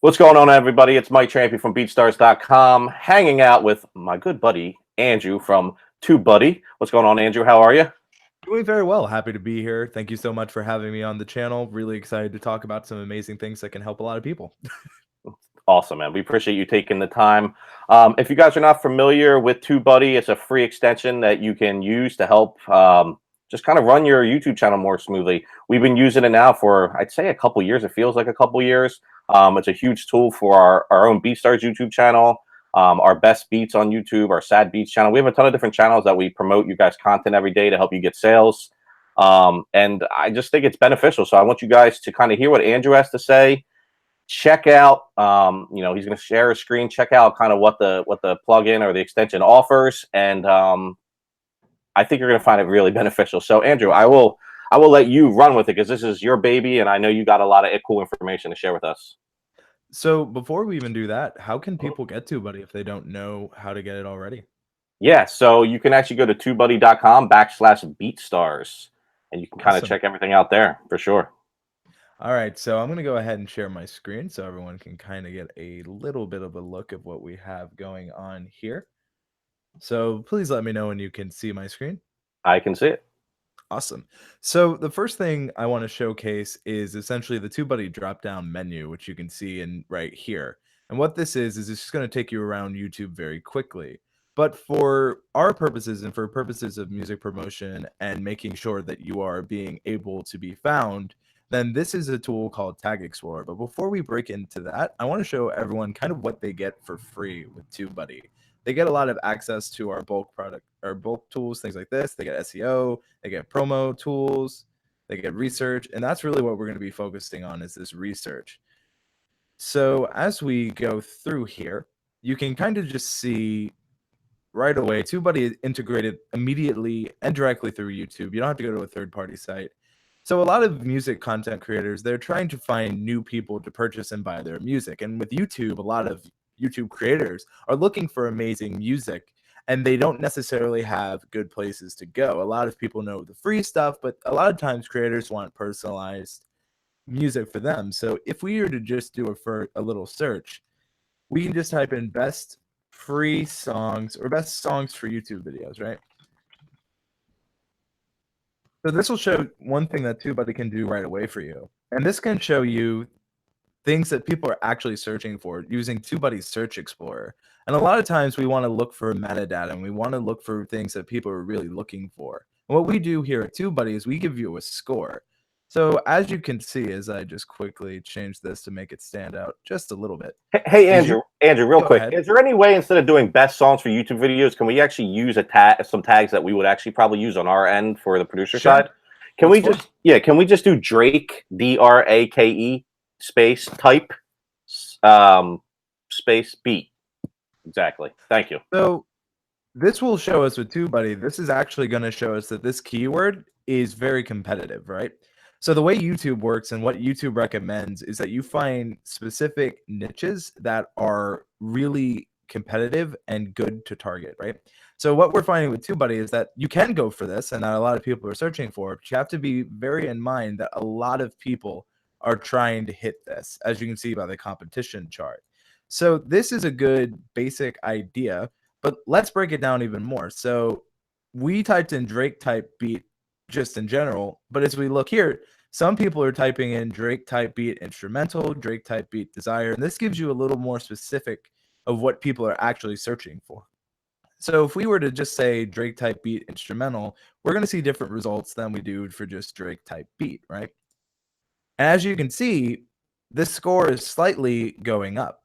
What's going on, everybody? It's Mike Trampy from BeatStars.com, hanging out with my good buddy Andrew from TubeBuddy. What's going on, Andrew? How are you? Doing very well. Happy to be here. Thank you so much for having me on the channel. Really excited to talk about some amazing things that can help a lot of people. Awesome, man. We appreciate you taking the time. If you guys are not familiar with TubeBuddy, it's a free extension that you can use to help just kind of run your YouTube channel more smoothly. We've been using it now for, I'd say, a couple years. It feels like a couple years. It's a huge tool for our own BeatStars YouTube channel, our best beats on YouTube, our sad beats channel. We have a ton of different channels that we promote you guys content every day to help you get sales. And I just think it's beneficial. So I want you guys to kind of hear what Andrew has to say. Check out, he's going to share a screen. Check out kind of what the plugin or the extension offers, and I think you're going to find it really beneficial. So, Andrew, I will let you run with it because this is your baby, and I know you got a lot of cool information to share with us. So before we even do that, how can people get TubeBuddy if they don't know how to get it already? Yeah, so you can actually go to tubebuddy.com/BeatStars, and you can kind of Awesome. check everything out there for sure. All right, so I'm going to go ahead and share my screen so everyone can kind of get a little bit of a look of what we have going on here. So please let me know when you can see my screen. I can see it. Awesome. So the first thing I want to showcase is essentially the TubeBuddy drop-down menu, which you can see in right here. And what this is it's just going to take you around YouTube very quickly. But for our purposes and for purposes of music promotion and making sure that you are being able to be found, then this is a tool called Tag Explorer. But before we break into that, I want to show everyone kind of what they get for free with TubeBuddy. They get a lot of access to our bulk product, our bulk tools, things like this. They get SEO, they get promo tools, they get research, and that's really what we're going to be focusing on is this research. So as we go through here, you can kind of just see right away, TubeBuddy is integrated immediately and directly through YouTube. You don't have to go to a third-party site. So a lot of music content creators, they're trying to find new people to purchase and buy their music. And with YouTube, a lot of YouTube creators are looking for amazing music, and they don't necessarily have good places to go. A lot of people know the free stuff, but a lot of times creators want personalized music for them. So if we were to just do a little search, we can just type in best free songs or best songs for YouTube videos, right? So this will show one thing that TubeBuddy can do right away for you. And this can show you things that people are actually searching for using TubeBuddy's Search Explorer. And a lot of times we want to look for metadata and we want to look for things that people are really looking for. And what we do here at TubeBuddy is we give you a score. So as you can see, as I just quickly change this to make it stand out just a little bit. Hey, Andrew, real Go quick, ahead. is there any way instead of doing best songs for YouTube videos, can we actually use some tags that we would actually probably use on our end for the producer side? Can we just do Drake, DRAKE space type space beat? Exactly. Thank you. So this will show us with TubeBuddy, this is actually going to show us that this keyword is very competitive, right? So the way YouTube works and what YouTube recommends is that you find specific niches that are really competitive and good to target, right? So what we're finding with TubeBuddy is that you can go for this and that a lot of people are searching for, but you have to be very in mind that a lot of people are trying to hit this, as you can see by the competition chart. So this is a good basic idea, but let's break it down even more. So we typed in Drake type beat just in general, but as we look here, some people are typing in Drake type beat instrumental, Drake type beat desire, and this gives you a little more specific of what people are actually searching for. So if we were to just say Drake type beat instrumental, we're going to see different results than we do for just Drake type beat, right? And as you can see, this score is slightly going up.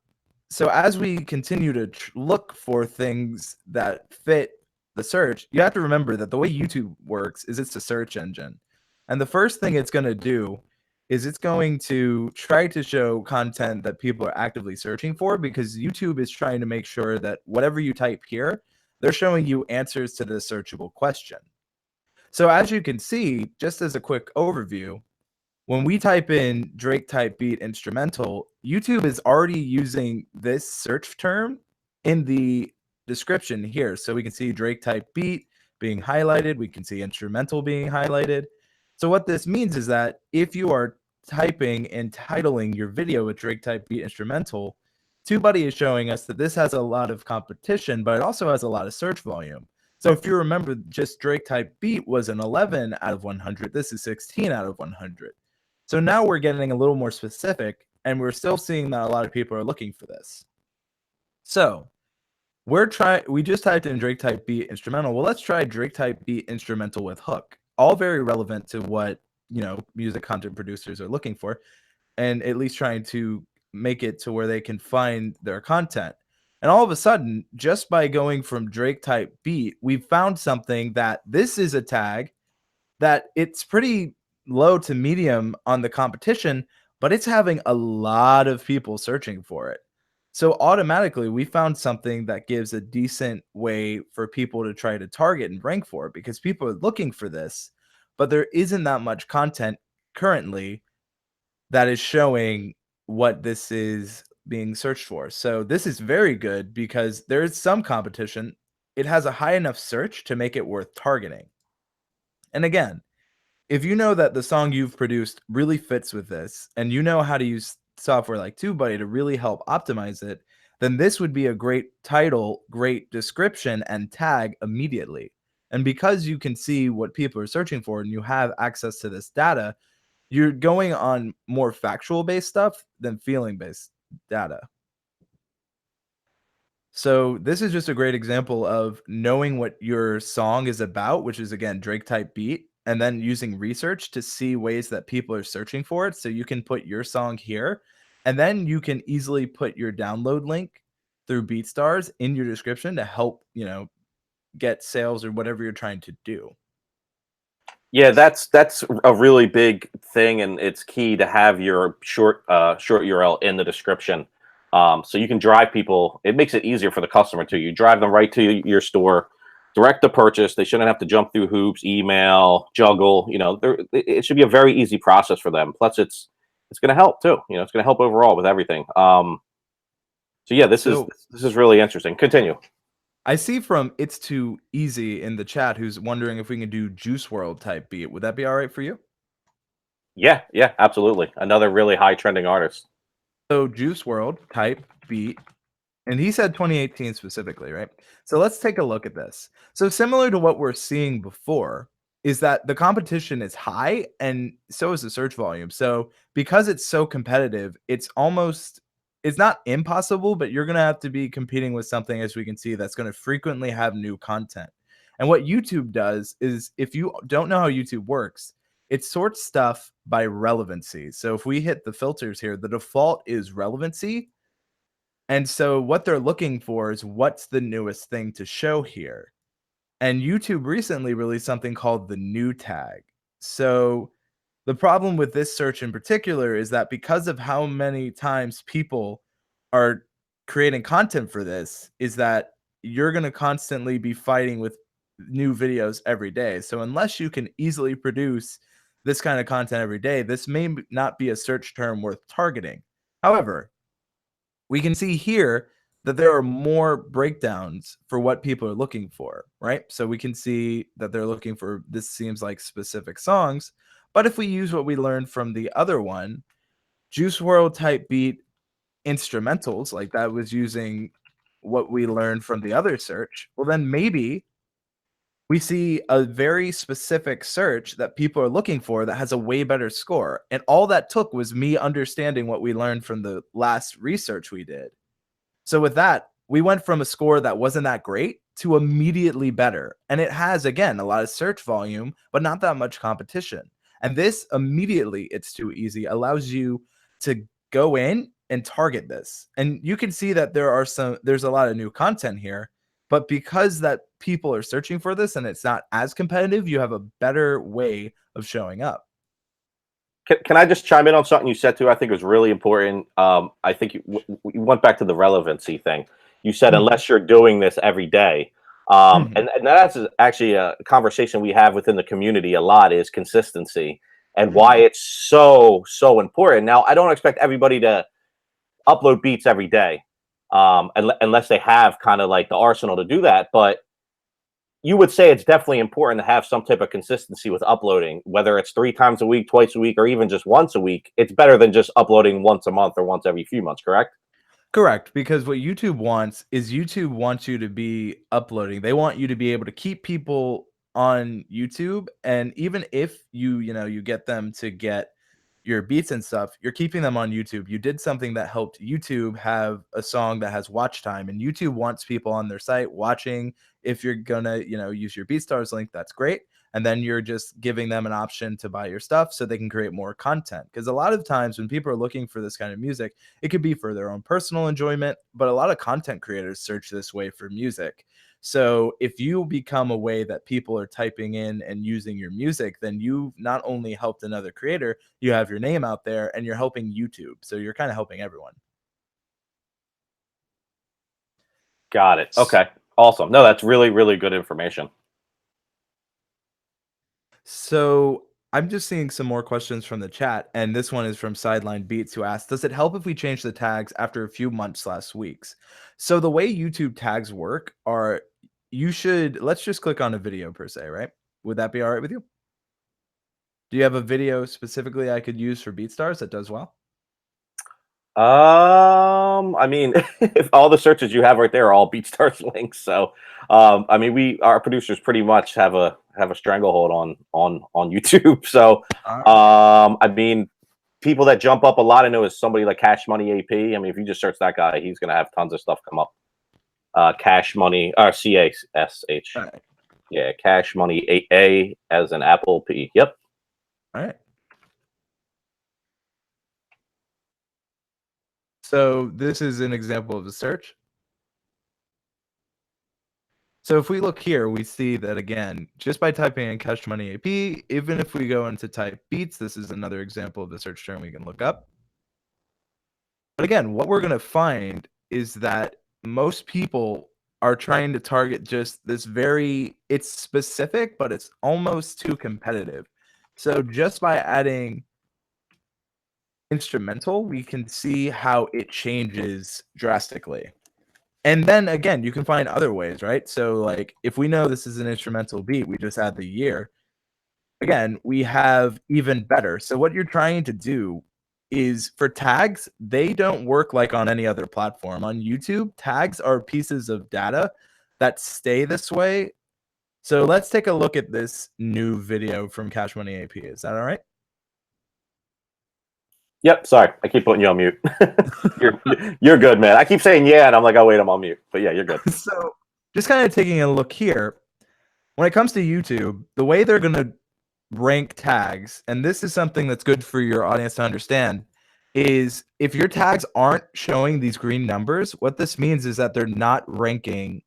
So as we continue to look for things that fit the search, you have to remember that the way YouTube works is it's a search engine. And the first thing it's going to do is it's going to try to show content that people are actively searching for, because YouTube is trying to make sure that whatever you type here, they're showing you answers to the searchable question. So as you can see, just as a quick overview, when we type in Drake type beat instrumental, YouTube is already using this search term in the description here. So we can see Drake type beat being highlighted. We can see instrumental being highlighted. So what this means is that if you are typing and titling your video with Drake type beat instrumental, TubeBuddy is showing us that this has a lot of competition, but it also has a lot of search volume. So if you remember, just Drake type beat was an 11 out of 100. This is 16 out of 100. So now we're getting a little more specific, and we're still seeing that a lot of people are looking for this. So we just typed in Drake type beat instrumental. Well, let's try Drake type beat instrumental with hook. All very relevant to what, music content producers are looking for, and at least trying to make it to where they can find their content. And all of a sudden, just by going from Drake type beat, we've found something that this is a tag that it's pretty low to medium on the competition, but it's having a lot of people searching for it. So automatically, we found something that gives a decent way for people to try to target and rank for, because people are looking for this, but there isn't that much content currently that is showing what this is being searched for. So this is very good because there is some competition. It has a high enough search to make it worth targeting. And again, if you know that the song you've produced really fits with this, and you know how to use software like TubeBuddy to really help optimize it, then this would be a great title, great description, and tag immediately. And because you can see what people are searching for and you have access to this data, you're going on more factual based stuff than feeling based data. So this is just a great example of knowing what your song is about, which is again Drake type beat, and then using research to see ways that people are searching for it. So you can put your song here, and then you can easily put your download link through BeatStars in your description to help, get sales or whatever you're trying to do. Yeah, that's a really big thing, and it's key to have your short URL in the description, so you can drive people. It makes it easier for the customer too. You drive them right to your store, direct the purchase. They shouldn't have to jump through hoops, email, juggle. It should be a very easy process for them. Plus, it's going to help too. It's going to help overall with everything. So yeah, this is really interesting. Continue. I see from It's Too Easy in the chat who's wondering if we can do Juice WRLD type beat. Would that be all right for you? Yeah, absolutely. Another really high trending artist. So Juice WRLD type beat, and he said 2018 specifically, right? So let's take a look at this. So similar to what we're seeing before is that the competition is high and so is the search volume. So because it's so competitive, it's not impossible, but you're going to have to be competing with something, as we can see, that's going to frequently have new content. And what YouTube does is, if you don't know how YouTube works, it sorts stuff by relevancy. So if we hit the filters here, the default is relevancy. And so what they're looking for is what's the newest thing to show here. And YouTube recently released something called the new tag. So the problem with this search in particular is that because of how many times people are creating content for this, is that you're going to constantly be fighting with new videos every day. So unless you can easily produce this kind of content every day, this may not be a search term worth targeting. However, we can see here that there are more breakdowns for what people are looking for, right? So we can see that they're looking for, this seems like specific songs. But if we use what we learned from the other one, Juice WRLD type beat instrumentals, like that was using what we learned from the other search, well, then maybe we see a very specific search that people are looking for that has a way better score. And all that took was me understanding what we learned from the last research we did. So with that, we went from a score that wasn't that great to immediately better. And it has, again, a lot of search volume, but not that much competition. And this immediately, It's Too Easy, allows you to go in and target this. And you can see that there's a lot of new content here, but because that people are searching for this and it's not as competitive, you have a better way of showing up. Can I just chime in on something you said too? I think it was really important. I think you went back to the relevancy thing. You said unless you're doing this every day, and that's actually a conversation we have within the community a lot, is consistency and why it's so important. Now, I don't expect everybody to upload beats every day, unless they have kind of like the arsenal to do that. But you would say it's definitely important to have some type of consistency with uploading, whether it's 3 times a week, twice a week, or even just once a week. It's better than just uploading once a month or once every few months, correct? Correct, because what YouTube wants is YouTube wants you to be uploading. They want you to be able to keep people on YouTube, and even if you get them to get your beats and stuff, you're keeping them on YouTube. You did something that helped YouTube have a song that has watch time, and YouTube wants people on their site watching. If you're gonna, use your BeatStars link, that's great. And then you're just giving them an option to buy your stuff so they can create more content. Because a lot of times when people are looking for this kind of music, it could be for their own personal enjoyment, but a lot of content creators search this way for music. So if you become a way that people are typing in and using your music, then you've not only helped another creator, you have your name out there and you're helping YouTube. So you're kind of helping everyone. Got it. Okay. Awesome. No, that's really, really good information. So I'm just seeing some more questions from the chat, and this one is from Sideline Beats, who asked, "Does it help if we change the tags after a few months/weeks?" So the way YouTube tags work are, let's just click on a video per se, right? Would that be all right with you? Do you have a video specifically I could use for BeatStars that does well? I mean, if all the searches you have right there are all BeatStars links, so I mean, our producers pretty much have a stranglehold on YouTube. So All right. I mean, people that jump up a lot, I know, is somebody like Cash Money AP. I mean, if you just search that guy, he's gonna have tons of stuff come up. Cash Money, or CASH. All right. Yeah, Cash Money A as an Apple P. Yep. All right. So this is an example of a search. So if we look here, we see that again, just by typing in Cash Money AP, even if we go into type beats, this is another example of the search term we can look up. But again, what we're going to find is that most people are trying to target just this it's specific, but it's almost too competitive. So just by adding instrumental, we can see how it changes drastically. And then again, you can find other ways, right? So like if we know this is an instrumental beat, we just add the year. Again, we have even better. So what you're trying to do is, for tags, they don't work like on any other platform. On YouTube, tags are pieces of data that stay this way. So let's take a look at this new video from Cash Money AP. Is that all right? Yep. Sorry, I keep putting you on mute. you're good, man. I keep saying yeah, and I'm like, oh wait, I'm on mute. But yeah, you're good. So just kind of taking a look here, when it comes to YouTube, the way they're going to rank tags, and this is something that's good for your audience to understand, is if your tags aren't showing these green numbers, what this means is that they're not ranking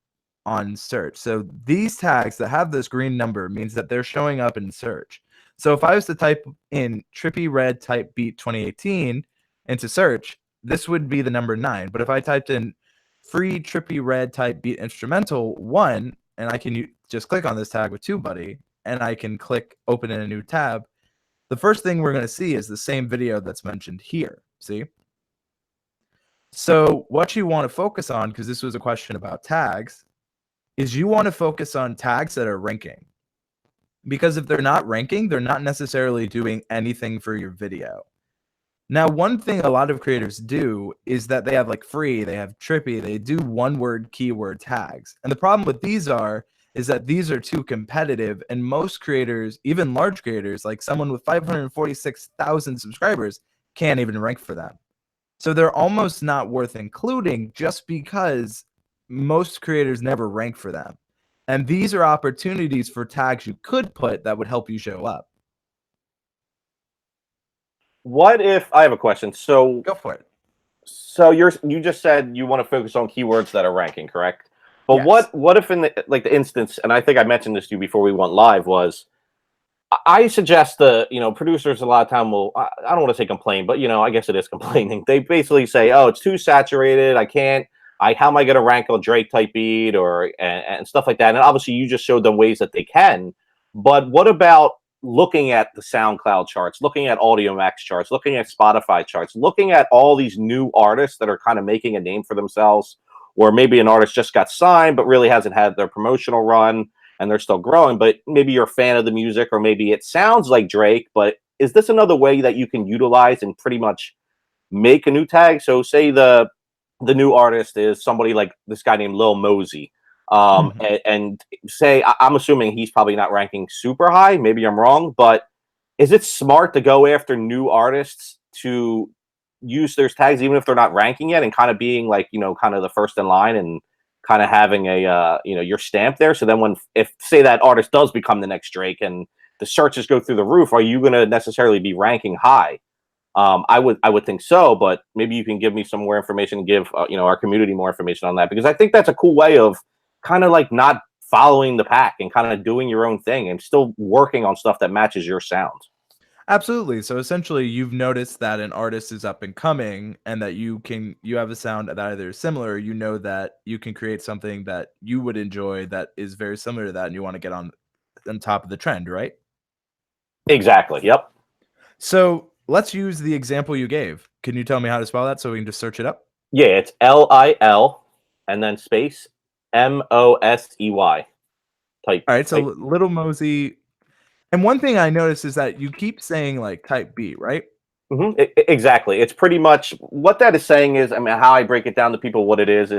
on search. So these tags that have this green number means that they're showing up in search. So if I was to type in Trippy Red type beat 2018 into search, this would be the number 9. But if I typed in free Trippy Red type beat instrumental 1, and I can just click on this tag with TubeBuddy, and I can click open in a new tab, the first thing we're going to see is the same video that's mentioned here. See? So what you want to focus on, because this was a question about tags, is you want to focus on tags that are ranking. Because if they're not ranking, they're not necessarily doing anything for your video. Now, one thing a lot of creators do is that they have like free, they have trippy, they do one-word keyword tags. And the problem with these is that these are too competitive, and most creators, even large creators, like someone with 546,000 subscribers, can't even rank for them. So they're almost not worth including just because most creators never rank for them. And these are opportunities for tags you could put that would help you show up. What if I have a question? So Go for it. So you just said you want to focus on keywords that are ranking, correct? But Yes. what if in the instance, and I think I mentioned this to you before we went live, was I suggest producers a lot of time will, I don't want to say complain, but I guess it is complaining. They basically say, oh, it's too saturated. How am I going to rank a Drake type beat and stuff like that? And obviously you just showed them ways that they can, but what about looking at the SoundCloud charts, looking at Audio Max charts, looking at Spotify charts, looking at all these new artists that are kind of making a name for themselves, or maybe an artist just got signed, but really hasn't had their promotional run. and they're still growing, but maybe you're a fan of the music, or maybe it sounds like Drake, but is this another way that you can utilize and pretty much make a new tag? So say the new artist is somebody like this guy named Lil Mosey. Mhm. And say I'm assuming he's probably not ranking super high. Maybe I'm wrong, but is it smart to go after new artists to use their tags even if they're not ranking yet, and kind of being like, kind of the first in line, and kind of having a your stamp there? So then when, if say that artist does become the next Drake and the searches go through the roof, are you going to necessarily be ranking high? I would think so, but maybe you can give me some more information and give our community more information on that, because I think that's a cool way of kind of like not following the pack and kind of doing your own thing and still working on stuff that matches your sound. Absolutely. So essentially, you've noticed that an artist is up and coming, and that you have a sound that either is similar. You know that you can create something that you would enjoy that is very similar to that, and you want to get on top of the trend, right? Exactly. Yep. So let's use the example you gave. Can you tell me how to spell that so we can just search it up? Yeah, it's Lil and then space Mosey. Type. All right. So type. Little Mosey. And one thing I noticed is that you keep saying like type beat, right? Exactly. It's pretty much what that is saying is, I mean, how I break it down to people, what it is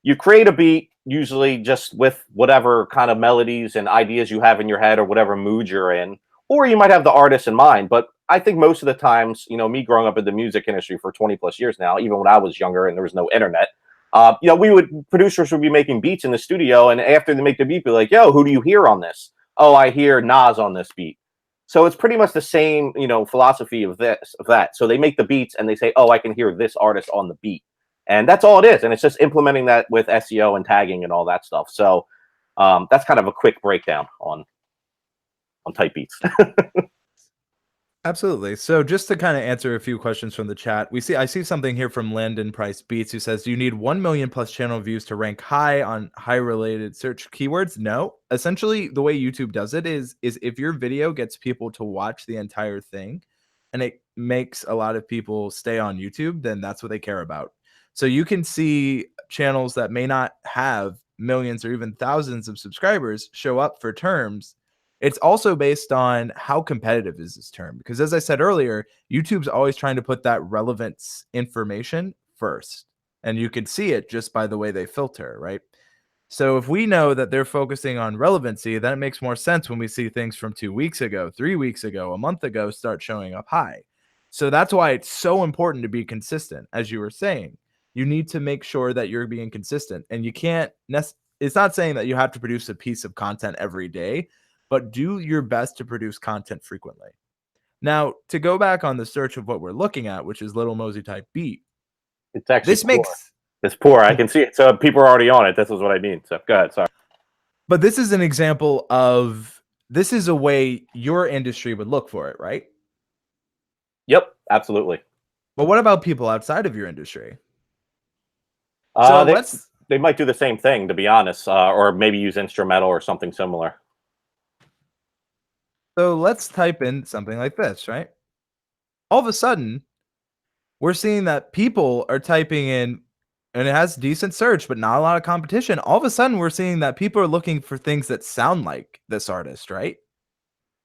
you create a beat usually just with whatever kind of melodies and ideas you have in your head, or whatever mood you're in, or you might have the artist in mind. But I think most of the times, me growing up in the music industry for 20 plus years now, even when I was younger and there was no internet, producers would be making beats in the studio, and after they make the beat, be like, yo, who do you hear on this? Oh, I hear Nas on this beat. So it's pretty much the same, philosophy of that. So they make the beats and they say, oh, I can hear this artist on the beat, and that's all it is. And it's just implementing that with SEO and tagging and all that stuff. So that's kind of a quick breakdown on type beats. Absolutely. So just to kind of answer a few questions from the chat, I see something here from Landon Price Beats, who says, "Do you need 1 million plus channel views to rank high on high related search keywords?" No. Essentially, the way YouTube does it is if your video gets people to watch the entire thing and it makes a lot of people stay on YouTube, then that's what they care about. So you can see channels that may not have millions or even thousands of subscribers show up for terms. It's also based on how competitive is this term, because as I said earlier, YouTube's always trying to put that relevance information first, and you can see it just by the way they filter, right? So if we know that they're focusing on relevancy, then it makes more sense when we see things from 2 weeks ago, 3 weeks ago, a month ago start showing up high. So that's why it's so important to be consistent. As you were saying, you need to make sure that you're being consistent, and you can't it's not saying that you have to produce a piece of content every day, but do your best to produce content frequently. Now, to go back on the search of what we're looking at, which is Little Mosey type beat, It's actually this poor. makes It's poor. I can see it. So people are already on it. This is what I mean. So go ahead. Sorry. but this is an example of this is a way your industry would look for it, right? Yep. Absolutely. But what about people outside of your industry? Uh, So they let's they might do the same thing, to be honest, or maybe use instrumental or something similar. let's type in something like this, right? All of a sudden, we're seeing that people are typing in, and it has decent search, but not a lot of competition. All of a sudden, we're seeing that people are looking for things that sound like this artist, right?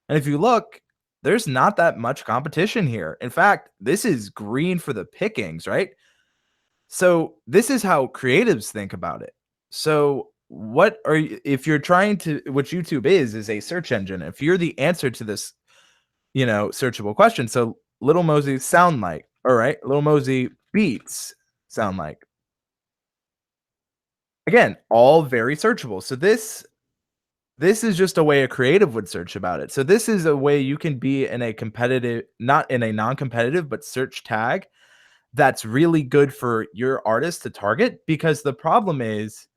And if you look, there's not that much competition here. In fact, this is green for the pickings, right? So this is how creatives think about it. So what are you, if you're trying to, what YouTube is a search engine. If you're the answer to this, searchable question. So Little Mosey sound like, all right, Little Mosey beats sound like. Again, all very searchable. So this is just a way a creative would search about it. So this is a way you can be in a competitive, not in a non-competitive, but search tag that's really good for your artist to target, because the problem is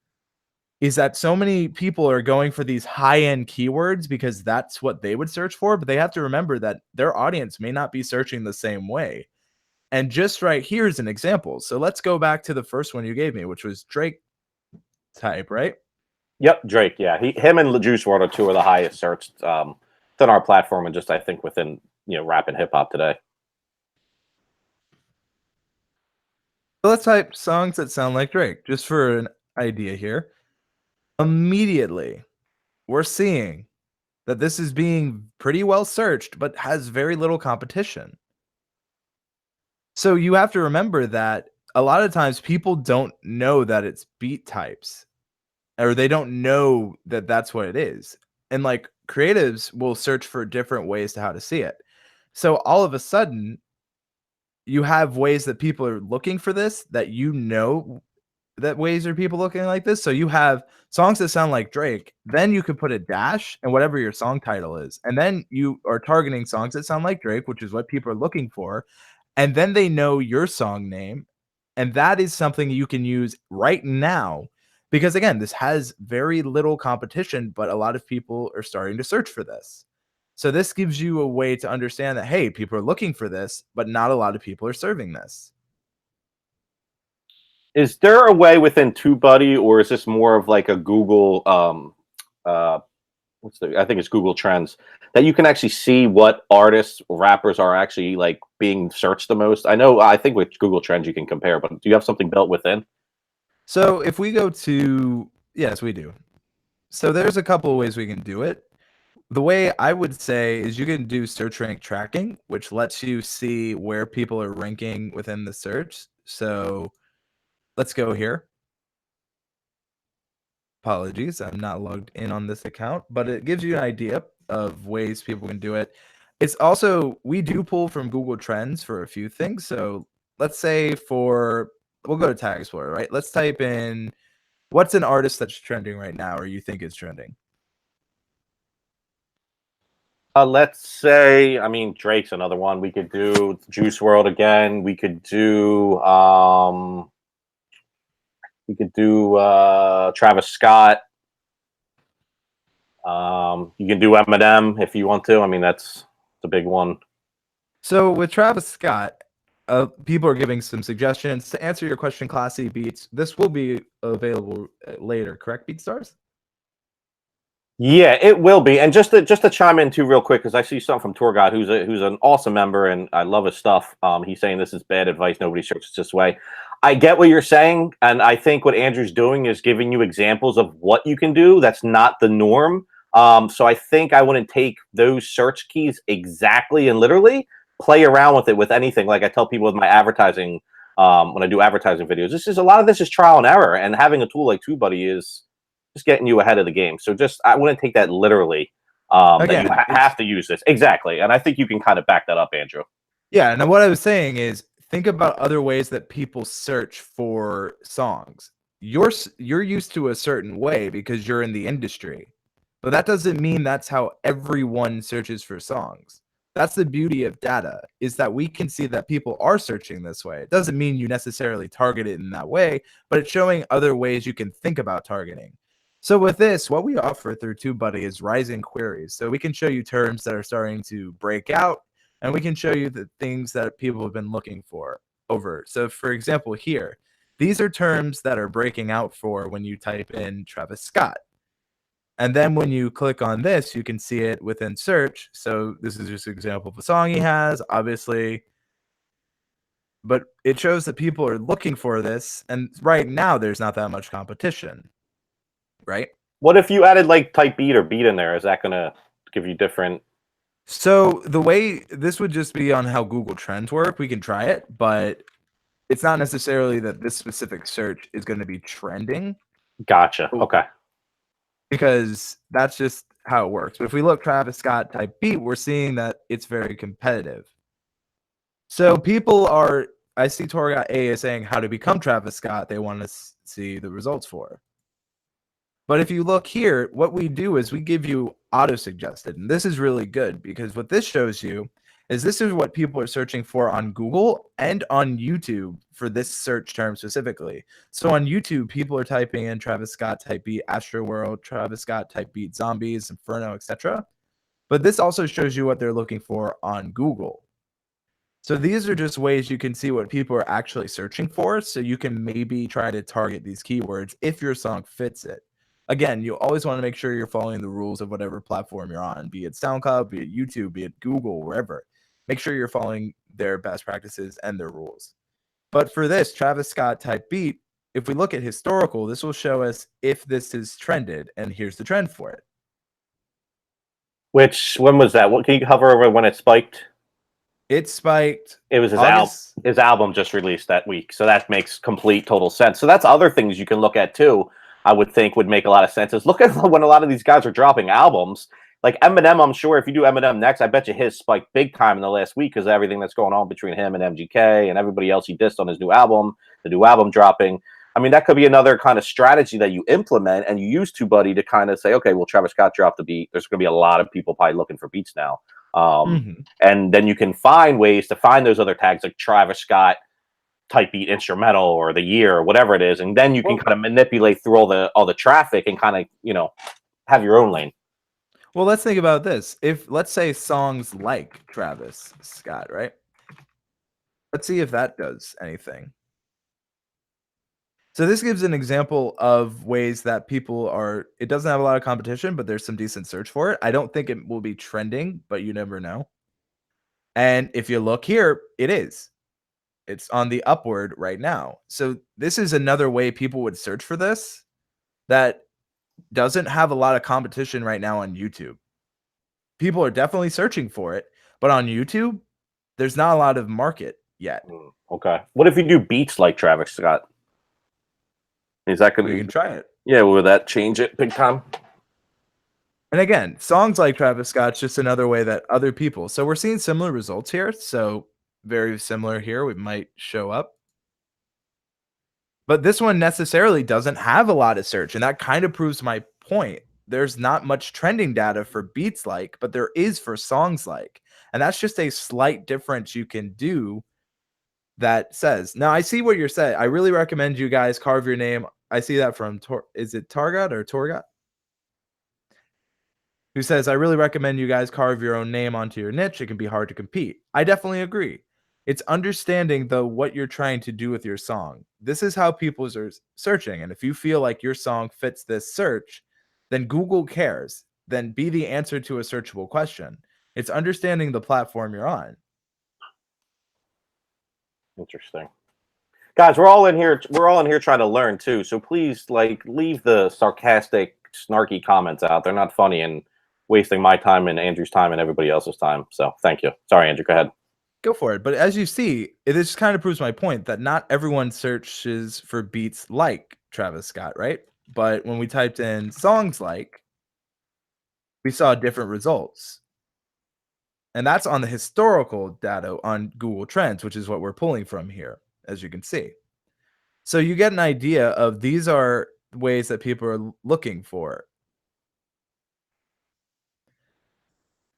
that so many people are going for these high-end keywords because that's what they would search for, but they have to remember that their audience may not be searching the same way. And just right here is an example. So let's go back to the first one you gave me, which was Drake type, right? Yep. Drake. Yeah. Him and Juice WRLD are two of the highest searched within our platform, and just I think within rap and hip hop today. So let's type songs that sound like Drake, just for an idea here. Immediately, we're seeing that this is being pretty well searched, but has very little competition. So you have to remember that a lot of times people don't know that it's beat types, or they don't know that that's what it is. And like creatives will search for different ways to how to see it. So all of a sudden, you have ways that people are looking for this, that that ways are people looking like this. So you have songs that sound like Drake, then you could put a dash and whatever your song title is. And then you are targeting songs that sound like Drake, which is what people are looking for. And then they know your song name. And that is something you can use right now because, again, this has very little competition, but a lot of people are starting to search for this. So this gives you a way to understand that, hey, people are looking for this, but not a lot of people are serving this. Is there a way within TubeBuddy, or is this more of like a Google uh I think it's Google Trends, that you can actually see what artists, rappers are actually like being searched the most? I think with Google Trends you can compare, but do you have something built within? So if we go to, yes, we do. So there's a couple of ways we can do it. The way I would say is you can do search rank tracking, which lets you see where people are ranking within the search. So let's go here. Apologies, I'm not logged in on this account, but it gives you an idea of ways people can do it. It's also, we do pull from Google Trends for a few things. So let's say we'll go to Tag Explorer, right? Let's type in what's an artist that's trending right now or you think is trending. Let's say, I mean, Drake's another one. We could do Juice World again. We could do Travis Scott. You can do Eminem if you want to. I mean, that's the big one. So with Travis Scott, people are giving some suggestions. To answer your question, Classy Beats, this will be available later, correct, BeatStars? Yeah, it will be. And just to chime in too, real quick, because I see something from Tour God, who's an awesome member, and I love his stuff. He's saying this is bad advice. Nobody searches this way. I get what you're saying, and I think what Andrew's doing is giving you examples of what you can do. That's not the norm. So I think I wouldn't take those search keys exactly and literally. Play around with it with anything. Like I tell people with my advertising, when I do advertising videos, a lot of this is trial and error, and having a tool like TubeBuddy is just getting you ahead of the game. So I wouldn't take that literally. That you have to use this exactly, and I think you can kind of back that up, Andrew. Yeah, and what I was saying is think about other ways that people search for songs. You're used to a certain way because you're in the industry. But that doesn't mean that's how everyone searches for songs. That's the beauty of data, is that we can see that people are searching this way. It doesn't mean you necessarily target it in that way, but it's showing other ways you can think about targeting. So with this, what we offer through TubeBuddy is rising queries. So we can show you terms that are starting to break out, and we can show you the things that people have been looking for over. So for example, here, these are terms that are breaking out for when you type in Travis Scott. And then when you click on this, you can see it within search. So this is just an example of a song he has, obviously. But it shows that people are looking for this. And right now, there's not that much competition, right? What if you added like type beat or beat in there? Is that going to give you different? So the way this would just be on how Google Trends work. We can try it, but it's not necessarily that this specific search is going to be trending. Gotcha. Okay. Because that's just how it works. But if we look Travis Scott type beat, we're seeing that it's very competitive. So I see Toriga A is saying how to become Travis Scott. They want to see the results for. But if you look here, what we do is we give you auto-suggested. And this is really good because what this shows you is this is what people are searching for on Google and on YouTube for this search term specifically. So on YouTube, people are typing in Travis Scott type beat Astro World, Travis Scott type beat zombies, Inferno, etc. But this also shows you what they're looking for on Google. So these are just ways you can see what people are actually searching for. So you can maybe try to target these keywords if your song fits it. Again, you always want to make sure you're following the rules of whatever platform you're on, be it SoundCloud, be it YouTube, be it Google, wherever. Make sure you're following their best practices and their rules. But for this Travis Scott type beat, if we look at historical, this will show us if this is trended, and here's the trend for it. When was that? What can you cover over when it spiked? It spiked It was August. his album just released that week, so that makes complete total sense. So that's other things you can look at too. I would think would make a lot of sense. Is look at when a lot of these guys are dropping albums. Like Eminem, I'm sure if you do Eminem next, I bet you his spiked big time in the last week because everything that's going on between him and MGK and everybody else he dissed on his new album, the new album dropping. I mean, that could be another kind of strategy that you implement and you use TubeBuddy to kind of say, okay, well, Travis Scott dropped the beat. There's going to be a lot of people probably looking for beats now. And then you can find ways to find those other tags like Travis Scott type beat instrumental or the year or whatever it is, and then you can kind of manipulate through all the traffic and kind of have your own lane. Well, let's think about this. If let's say songs like Travis Scott, right? Let's see if that does anything. So this gives an example of ways that people are. It doesn't have a lot of competition, but there's some decent search for it. I don't think it will be trending, but you never know. And if you look here, it is. It's on the upward right now. So this is another way people would search for this that doesn't have a lot of competition right now on YouTube. People are definitely searching for it, but on YouTube, there's not a lot of market yet. Okay. What if you do beats like Travis Scott? Is that going to? You can try it. Yeah, will that change it big time? And again, songs like Travis Scott's just another way that other people. So we're seeing similar results here. So very similar here. We might show up. But this one necessarily doesn't have a lot of search. And that kind of proves my point. There's not much trending data for beats like, but there is for songs like. And that's just a slight difference you can do that says. Now, I see what you're saying. I really recommend you guys carve your name. I see that from, is it Targot or Torgot? Who says, I really recommend you guys carve your own name onto your niche. It can be hard to compete. I definitely agree. It's understanding, though, what you're trying to do with your song. This is how people are searching. And if you feel like your song fits this search, then Google cares. Then be the answer to a searchable question. It's understanding the platform you're on. Interesting. Guys, we're all in here trying to learn too. So please leave the sarcastic, snarky comments out. They're not funny and wasting my time and Andrew's time and everybody else's time. So thank you. Sorry, Andrew, go ahead. Go for it. But as you see, it just kind of proves my point that not everyone searches for beats like Travis Scott, right? But when we typed in songs like, we saw different results. And that's on the historical data on Google Trends, which is what we're pulling from here, as you can see. So you get an idea of these are ways that people are looking for.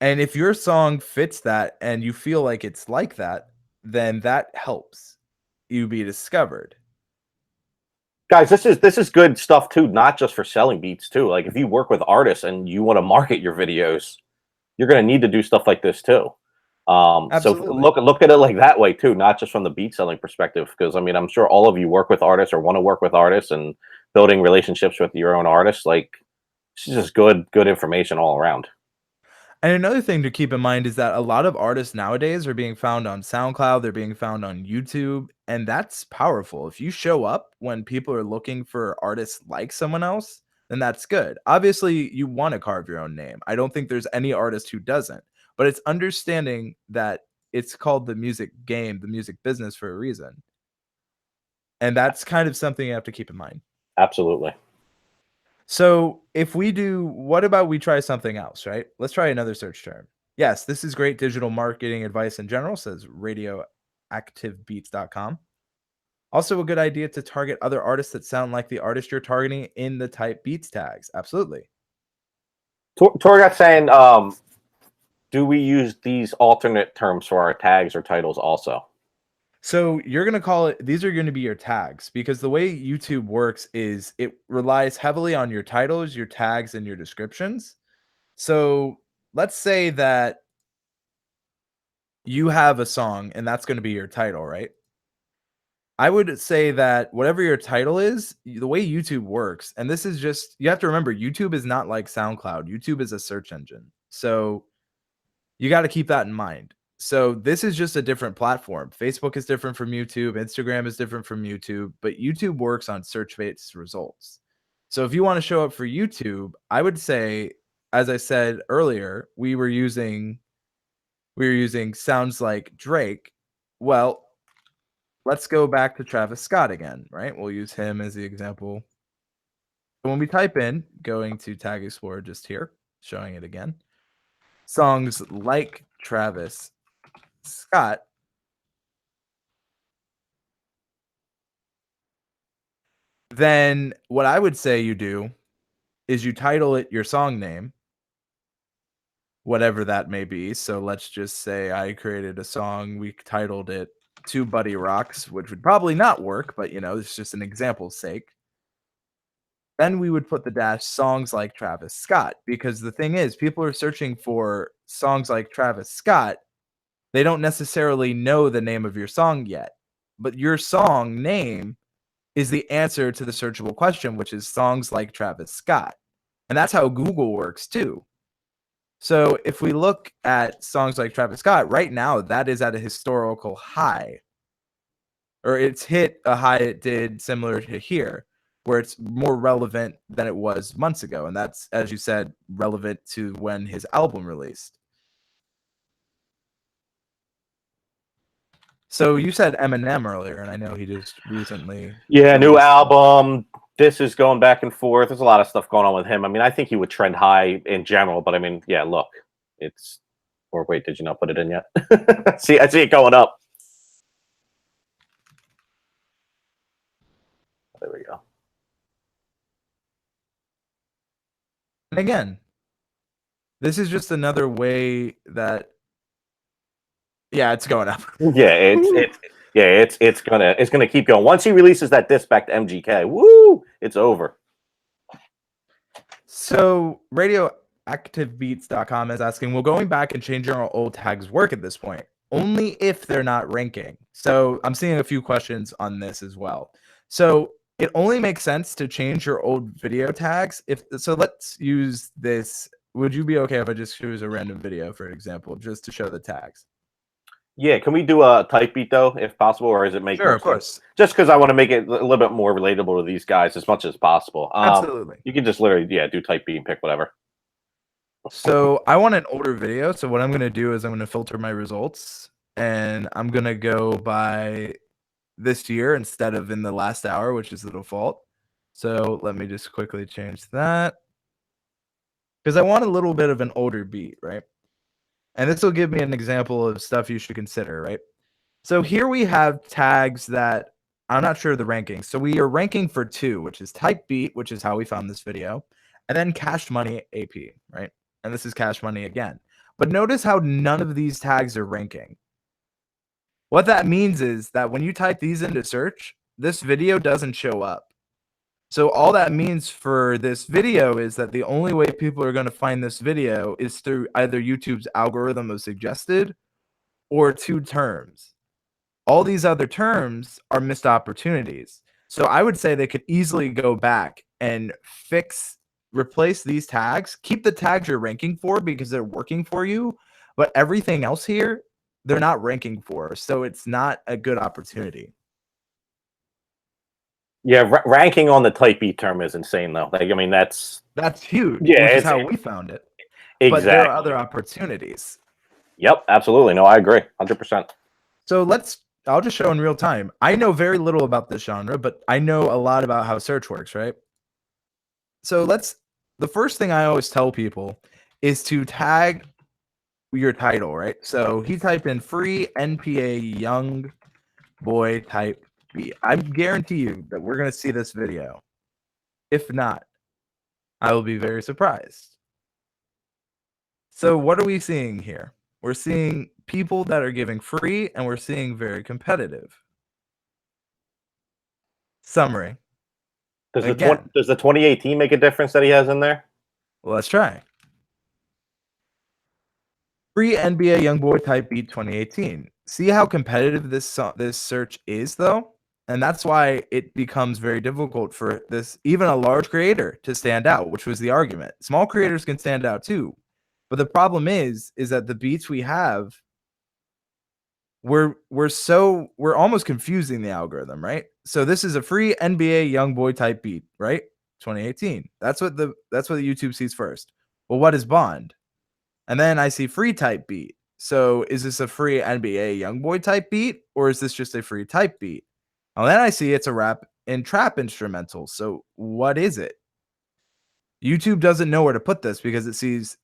And if your song fits that and you feel like it's like that, then that helps you be discovered. Guys, this is good stuff too, not just for selling beats too. Like if you work with artists and you want to market your videos, you're going to need to do stuff like this too. So look at it like that way too, not just from the beat selling perspective. Because I mean, I'm sure all of you work with artists or want to work with artists and building relationships with your own artists. Like this is just good information all around. And another thing to keep in mind is that a lot of artists nowadays are being found on SoundCloud, they're being found on YouTube, and that's powerful. If you show up when people are looking for artists like someone else, then that's good. Obviously, you want to carve your own name. I don't think there's any artist who doesn't, but it's understanding that it's called the music game, the music business for a reason. And that's kind of something you have to keep in mind. Absolutely. So if we do, what about we try something else, right? Let's try another search term. Yes, this is great digital marketing advice in general, says radioactivebeats.com. Also a good idea to target other artists that sound like the artist you're targeting in the type beats tags. Absolutely. Torgot saying, do we use these alternate terms for our tags or titles also? So you're going to call it, these are going to be your tags, because the way YouTube works is it relies heavily on your titles, your tags, and your descriptions. So let's say that you have a song and that's going to be your title, right? I would say that whatever your title is, the way YouTube works, and this is just, you have to remember, YouTube is not like SoundCloud. YouTube is a search engine. So you got to keep that in mind. So this is just a different platform. Facebook is different from YouTube. Instagram is different from YouTube, but YouTube works on search-based results. So if you want to show up for YouTube, I would say as I said earlier, we were using sounds like Drake. Well, let's go back to Travis Scott again, right? We'll use him as the example. When we type in, going to Tag Explorer just here, showing it again, songs like Travis Scott, then what I would say you do is you title it your song name, whatever that may be. So let's just say I created a song, we titled it TubeBuddy Rocks, which would probably not work, but it's just an example's sake. Then we would put the dash songs like Travis Scott, because the thing is, people are searching for songs like Travis Scott. They don't necessarily know the name of your song yet, but your song name is the answer to the searchable question, which is songs like Travis Scott. And that's how Google works too. So if we look at songs like Travis Scott, right now, that is at a historical high. Or it's hit a high it did similar to here, where it's more relevant than it was months ago. And that's, as you said, relevant to when his album released. So you said Eminem earlier, and I know he just recently... Yeah, new album. This is going back and forth. There's a lot of stuff going on with him. I mean, I think he would trend high in general, but I mean, yeah, look, it's... Or wait, did you not put it in yet? See, I see it going up. There we go. And again, this is just another way that... Yeah, it's going up. Yeah, it's gonna keep going. Once he releases that disc back to MGK, woo, it's over. So radioactivebeats.com is asking, will going back and changing our old tags work at this point? Only if they're not ranking. So I'm seeing a few questions on this as well. So it only makes sense to change your old video tags. So let's use this. Would you be okay if I just choose a random video, for example, just to show the tags? Yeah, can we do a type beat though, if possible, or is it make Sure, of course. Just because I want to make it a little bit more relatable to these guys as much as possible. Absolutely. You can just literally, do type beat and pick whatever. So I want an older video. So what I'm going to do is I'm going to filter my results, and I'm going to go by this year instead of in the last hour, which is the default. So let me just quickly change that, because I want a little bit of an older beat, right? And this will give me an example of stuff you should consider, right? So here we have tags that I'm not sure of the ranking. So we are ranking for 2, which is type beat, which is how we found this video, and then Cash Money AP, right? And this is Cash Money again. But notice how none of these tags are ranking. What that means is that when you type these into search, this video doesn't show up. So all that means for this video is that the only way people are going to find this video is through either YouTube's algorithm of suggested or 2 terms. All these other terms are missed opportunities. So I would say they could easily go back and replace these tags, keep the tags you're ranking for because they're working for you, but everything else here, they're not ranking for. So it's not a good opportunity. Yeah, ranking on the type beat term is insane though. Like, I mean, that's huge. Yeah, which is how we found it. Exactly. But there are other opportunities. Yep, absolutely. No, I agree, 100%. So I'll just show in real time. I know very little about this genre, but I know a lot about how search works, right? So the first thing I always tell people is to tag your title, right? So he typed in free NPA young boy type beat. I guarantee you that we're going to see this video. If not, I will be very surprised. So what are we seeing here? We're seeing people that are giving free, and we're seeing very competitive. Summary. Does the 2018 make a difference that he has in there? Well, let's try. Free NBA YoungBoy type beat 2018. See how competitive this search is, though? And that's why it becomes very difficult for even a large creator to stand out, which was the argument. Small creators can stand out too. But the problem is that the beats we have, we're almost confusing the algorithm, right? So this is a free NBA YoungBoy type beat, right? 2018. That's what the YouTube sees first. Well, what is Bond? And then I see free type beat. So is this a free NBA Youngboy type beat, or is this just a free type beat? And then I see it's a rap and trap instrumental. So what is it? YouTube doesn't know where to put this because it sees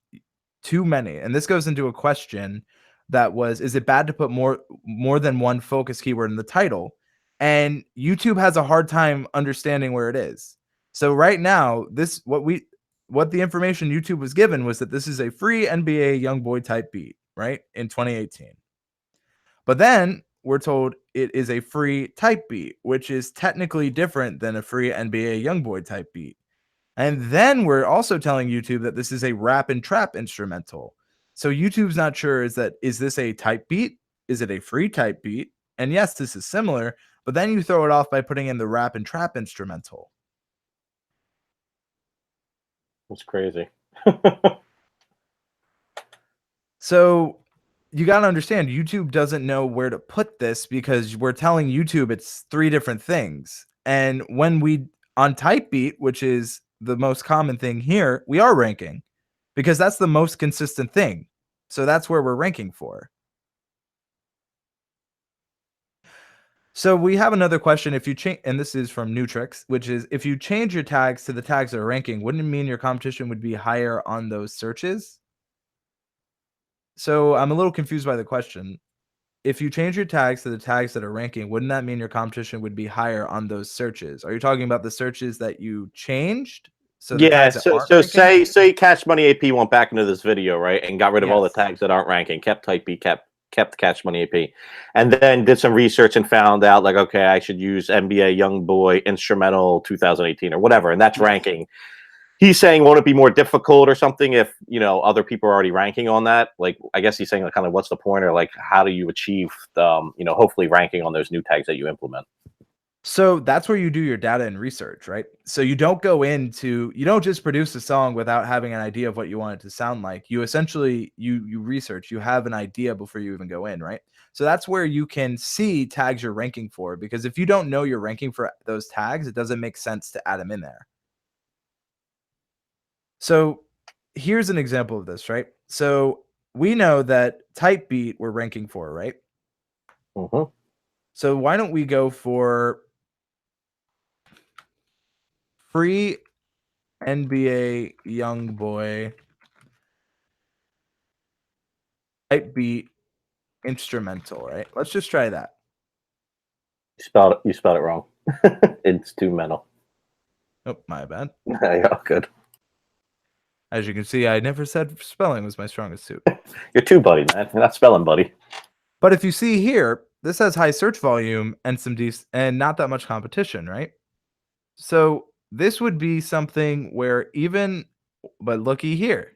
too many. And this goes into a question that was, is it bad to put more than one focus keyword in the title? And YouTube has a hard time understanding where it is. So right now, what the information YouTube was given was that this is a free NBA Youngboy type beat, right? In 2018. But then we're told it is a free type beat, which is technically different than a free NBA Youngboy type beat. And then we're also telling YouTube that this is a rap and trap instrumental. So YouTube's not sure is this a type beat? Is it a free type beat? And yes, this is similar, but then you throw it off by putting in the rap and trap instrumental. It's crazy. So you got to understand, YouTube doesn't know where to put this because we're telling YouTube it's three different things. And when we on type beat, which is the most common thing here, we are ranking because that's the most consistent thing. So that's where we're ranking for. So we have another question. If you change, and this is from Nutrix, which is if you change your tags to the tags that are ranking, wouldn't it mean your competition would be higher on those searches? So I'm a little confused by the question. If you change your tags to the tags that are ranking, wouldn't that mean your competition would be higher on those searches? Are you talking about the searches that you changed? So the Yeah, tags that so aren't ranking? say Cash Money AP went back into this video, right, and got rid of all the Yes. tags that aren't ranking, kept Type B, kept Cash Money AP, and then did some research and found out like, okay, I should use NBA Young Boy Instrumental 2018 or whatever, and that's Yes. ranking. He's saying, won't it be more difficult or something if other people are already ranking on that? Like, I guess he's saying like, kind of what's the point, or like how do you achieve hopefully ranking on those new tags that you implement? So that's where you do your data and research, right? So you don't just produce a song without having an idea of what you want it to sound like. You essentially you research, you have an idea before you even go in, right? So that's where you can see tags you're ranking for, because if you don't know you're ranking for those tags, it doesn't make sense to add them in there. So here's an example of this, right? So we know that type beat we're ranking for, right? Mm-hmm. So why don't we go for free NBA Youngboy type beat instrumental, right? Let's just try that. You spelled it wrong. It's too mental. Oh, my bad. Yeah, good. As you can see, I never said spelling was my strongest suit. You're TubeBuddy, man. You're not spelling buddy. But if you see here, this has high search volume and and not that much competition, right? So this would be something where but looky here.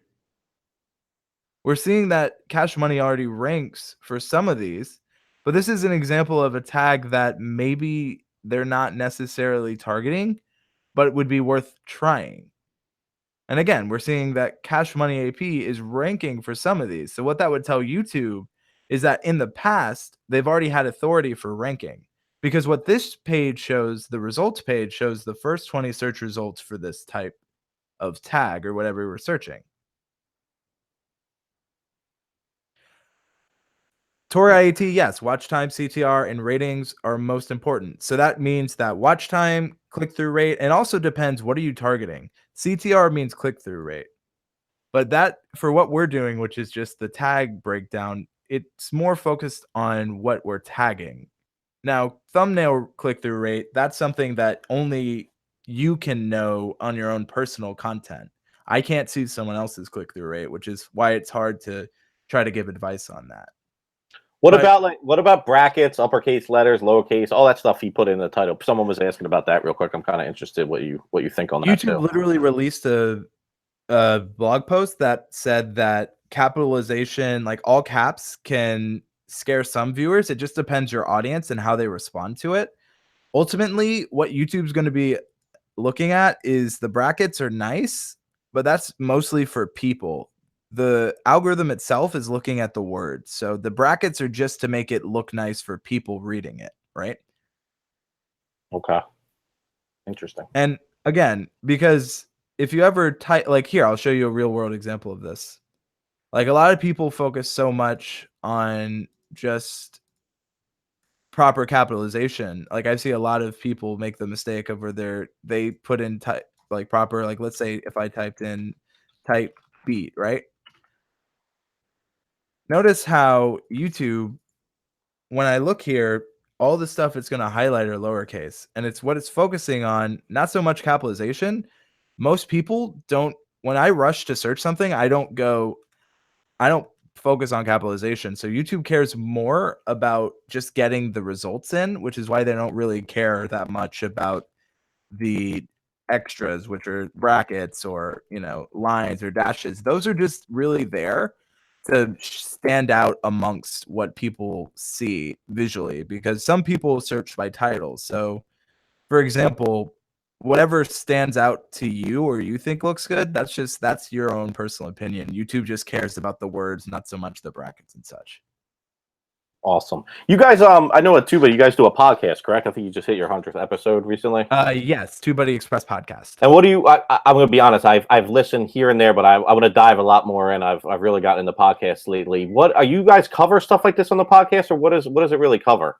We're seeing that Cash Money already ranks for some of these, but this is an example of a tag that maybe they're not necessarily targeting, but it would be worth trying. And again, we're seeing that Cash Money AP is ranking for some of these. So what that would tell YouTube is that in the past, they've already had authority for ranking. Because what this page shows, the results page shows the first 20 search results for this type of tag or whatever we're searching. Tori IAT, yes, watch time, CTR, and ratings are most important. So that means that watch time, click-through rate, and also depends what are you targeting. CTR means click-through rate. But that, for what we're doing, which is just the tag breakdown, it's more focused on what we're tagging. Now, thumbnail click-through rate, that's something that only you can know on your own personal content. I can't see someone else's click-through rate, which is why it's hard to try to give advice on that. What about brackets, uppercase letters, lowercase, all that stuff he put in the title? Someone was asking about that real quick. I'm kind of interested what you think on that YouTube too. literally released a blog post that said that capitalization, like all caps, can scare some viewers. It just depends your audience and how they respond to it. Ultimately, what YouTube's going to be looking at is the brackets are nice, but that's mostly for people. The algorithm itself is looking at the words. So the brackets are just to make it look nice for people reading it, right? Okay. Interesting. And again, because if you ever type, like here, I'll show you a real world example of this. Like a lot of people focus so much on just proper capitalization. Like I see a lot of people make the mistake of where they put in like proper, like let's say if I typed in type beat, right? Notice how YouTube, when I look here, all the stuff it's going to highlight are lowercase, and it's what it's focusing on, not so much capitalization. Most people don't, when I rush to search something, I don't focus on capitalization. So YouTube cares more about just getting the results in, which is why they don't really care that much about the extras, which are brackets or, lines or dashes. Those are just really there to stand out amongst what people see visually, because some people search by titles. So, for example, whatever stands out to you or you think looks good, that's your own personal opinion. YouTube just cares about the words, not so much the brackets and such. Awesome. You guys, I know at TubeBuddy, you guys do a podcast, correct? I think you just hit your 100th episode recently. Yes, TubeBuddy Express podcast. And what do you? I'm going to be honest. I've listened here and there, but I want to dive a lot more in. I've really gotten into podcasts lately. What are you guys cover stuff like this on the podcast, or what does it really cover?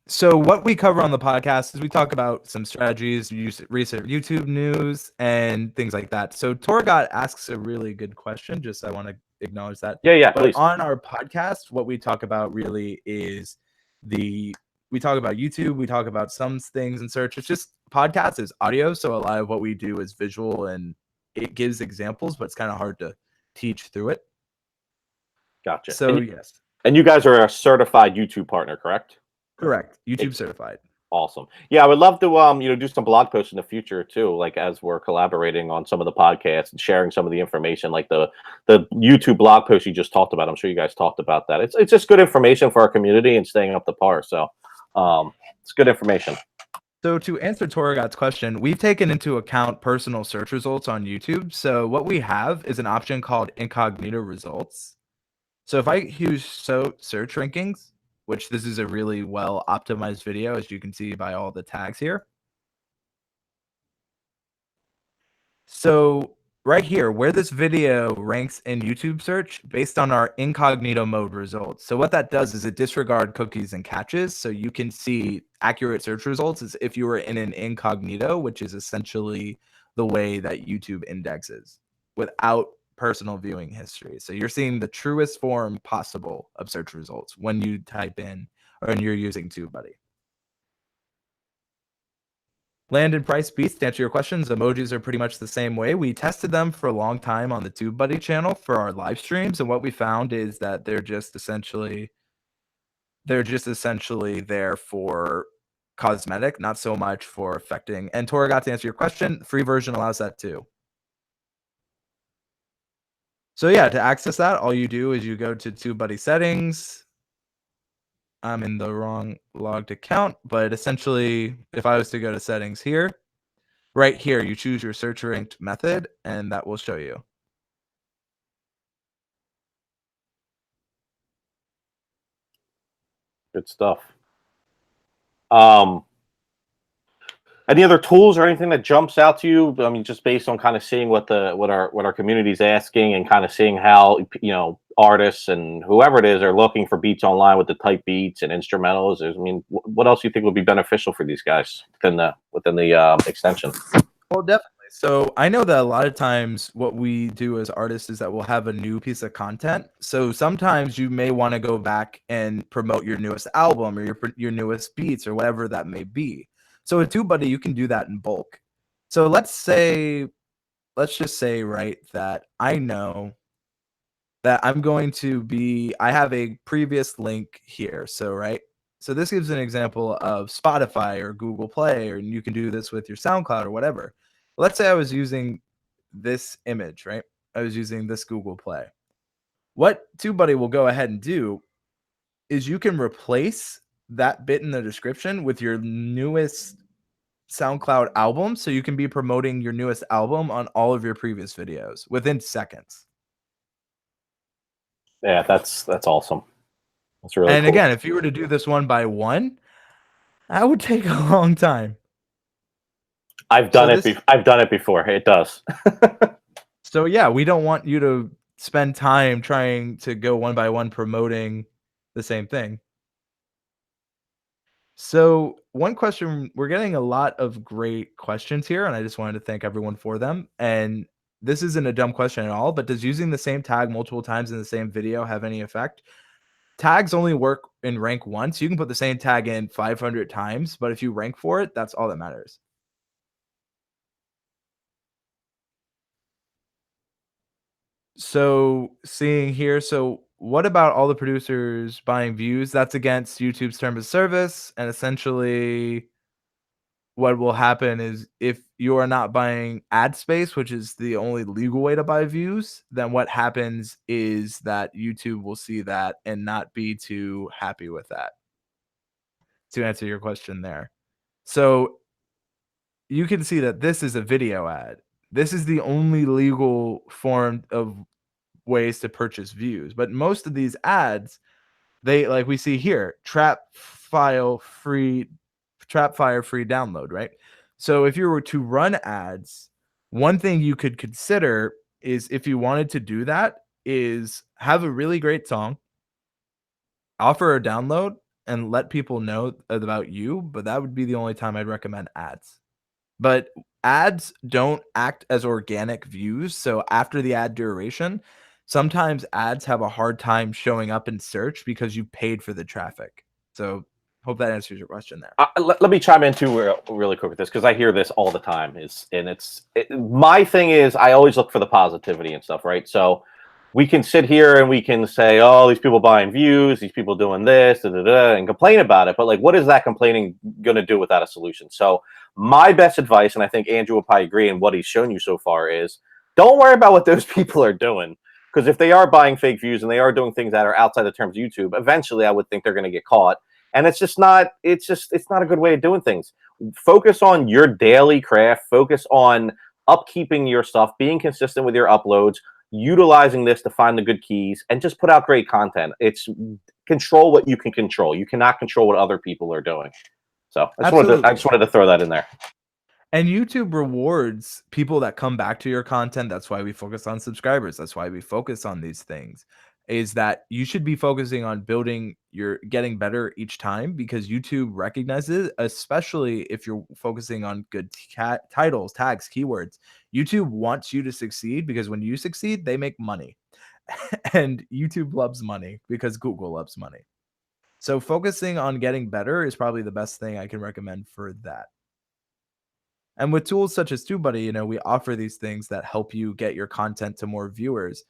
So what we cover on the podcast is we talk about some strategies, recent YouTube news, and things like that. So Torgot asks a really good question. Just I want to acknowledge that. Yeah, but please. On our podcast, what we talk about really is we talk about YouTube. We talk about some things in search. It's just podcast is audio, so a lot of what we do is visual, and it gives examples, but it's kind of hard to teach through it. Gotcha. So yes. And you guys are a certified YouTube partner, correct? Correct. YouTube certified. Awesome. Yeah, I would love to do some blog posts in the future too, like as we're collaborating on some of the podcasts and sharing some of the information, like the YouTube blog post you just talked about. I'm sure you guys talked about that. It's just good information for our community and staying up to par. So it's good information. So to answer Toragot's question, we've taken into account personal search results on YouTube. So what we have is an option called incognito results. So if I use search rankings, which this is a really well optimized video, as you can see by all the tags here. So right here, where this video ranks in YouTube search based on our incognito mode results. So what that does is it disregards cookies and caches. So you can see accurate search results as if you were in an incognito, which is essentially the way that YouTube indexes without personal viewing history. So you're seeing the truest form possible of search results when you type in or when you're using TubeBuddy. Land and price beats, to answer your questions, emojis are pretty much the same way. We tested them for a long time on the TubeBuddy channel for our live streams, and what we found is that they're just essentially there for cosmetic, not so much for affecting. And Tora got to answer your question. The free version allows that too. So yeah, to access that, all you do is you go to TubeBuddy settings. I'm in the wrong logged account, but essentially, if I was to go to settings here, right here, you choose your search ranked method, and that will show you. Good stuff. Any other tools or anything that jumps out to you? I mean, just based on kind of seeing what our community is asking and kind of seeing how artists and whoever it is are looking for beats online with the type beats and instrumentals. I mean, what else do you think would be beneficial for these guys within the extension? Well, definitely. So I know that a lot of times what we do as artists is that we'll have a new piece of content. So sometimes you may want to go back and promote your newest album or your newest beats or whatever that may be. So with TubeBuddy, you can do that in bulk. So let's just say, right, that I know that I have a previous link here. So, right. So this gives an example of Spotify or Google Play, or you can do this with your SoundCloud or whatever. Let's say I was using this image, right? I was using this Google Play. What TubeBuddy will go ahead and do is you can replace that bit in the description with your newest SoundCloud album, so you can be promoting your newest album on all of your previous videos within seconds. Yeah, that's awesome. That's really and cool. Again, if you were to do this one by one, that would take a long time. I've So done it. this I've done it before. It does. so yeah, we don't want you to spend time trying to go one by one promoting the same thing. So, one question, we're getting a lot of great questions here, and I just wanted to thank everyone for them. And this isn't a dumb question at all, but does using the same tag multiple times in the same video have any effect? Tags only work in rank once. You can put the same tag in 500 times, but if you rank for it, that's all that matters. So, seeing here, so what about all the producers buying views? That's against YouTube's term of service, and essentially what will happen is if you are not buying ad space, which is the only legal way to buy views, then what happens is that YouTube will see that and not be too happy with that, to answer your question there. So you can see that this is a video ad. This is the only legal form of ways to purchase views. But most of these ads, they like we see here, trap fire free download, right? So if you were to run ads, one thing you could consider is if you wanted to do that is have a really great song, offer a download and let people know about you, but that would be the only time I'd recommend ads. But ads don't act as organic views, so after the ad duration, sometimes ads have a hard time showing up in search because you paid for the traffic. So, hope that answers your question there. Let me chime in too really quick with this because I hear this all the time. My thing is I always look for the positivity and stuff, right? So we can sit here and we can say, "Oh, these people buying views, these people doing this, da, da, da," and complain about it. But like, what is that complaining going to do without a solution? So my best advice, and I think Andrew will probably agree, and what he's shown you so far is, don't worry about what those people are doing. Because if they are buying fake views and they are doing things that are outside the terms of YouTube, eventually I would think they're going to get caught, and it's not a good way of doing things. Focus on your daily craft, focus on upkeeping your stuff, being consistent with your uploads, utilizing this to find the good keys, and just put out great content. It's control what you can control. You cannot control what other people are doing. So I Absolutely. just wanted to throw that in there. And YouTube rewards people that come back to your content. That's why we focus on subscribers. That's why we focus on these things. Is that you should be focusing on building your getting better each time because YouTube recognizes it, especially if you're focusing on good titles, tags, keywords. YouTube wants you to succeed because when you succeed, they make money. And YouTube loves money because Google loves money. So focusing on getting better is probably the best thing I can recommend for that. And with tools such as TubeBuddy, we offer these things that help you get your content to more viewers.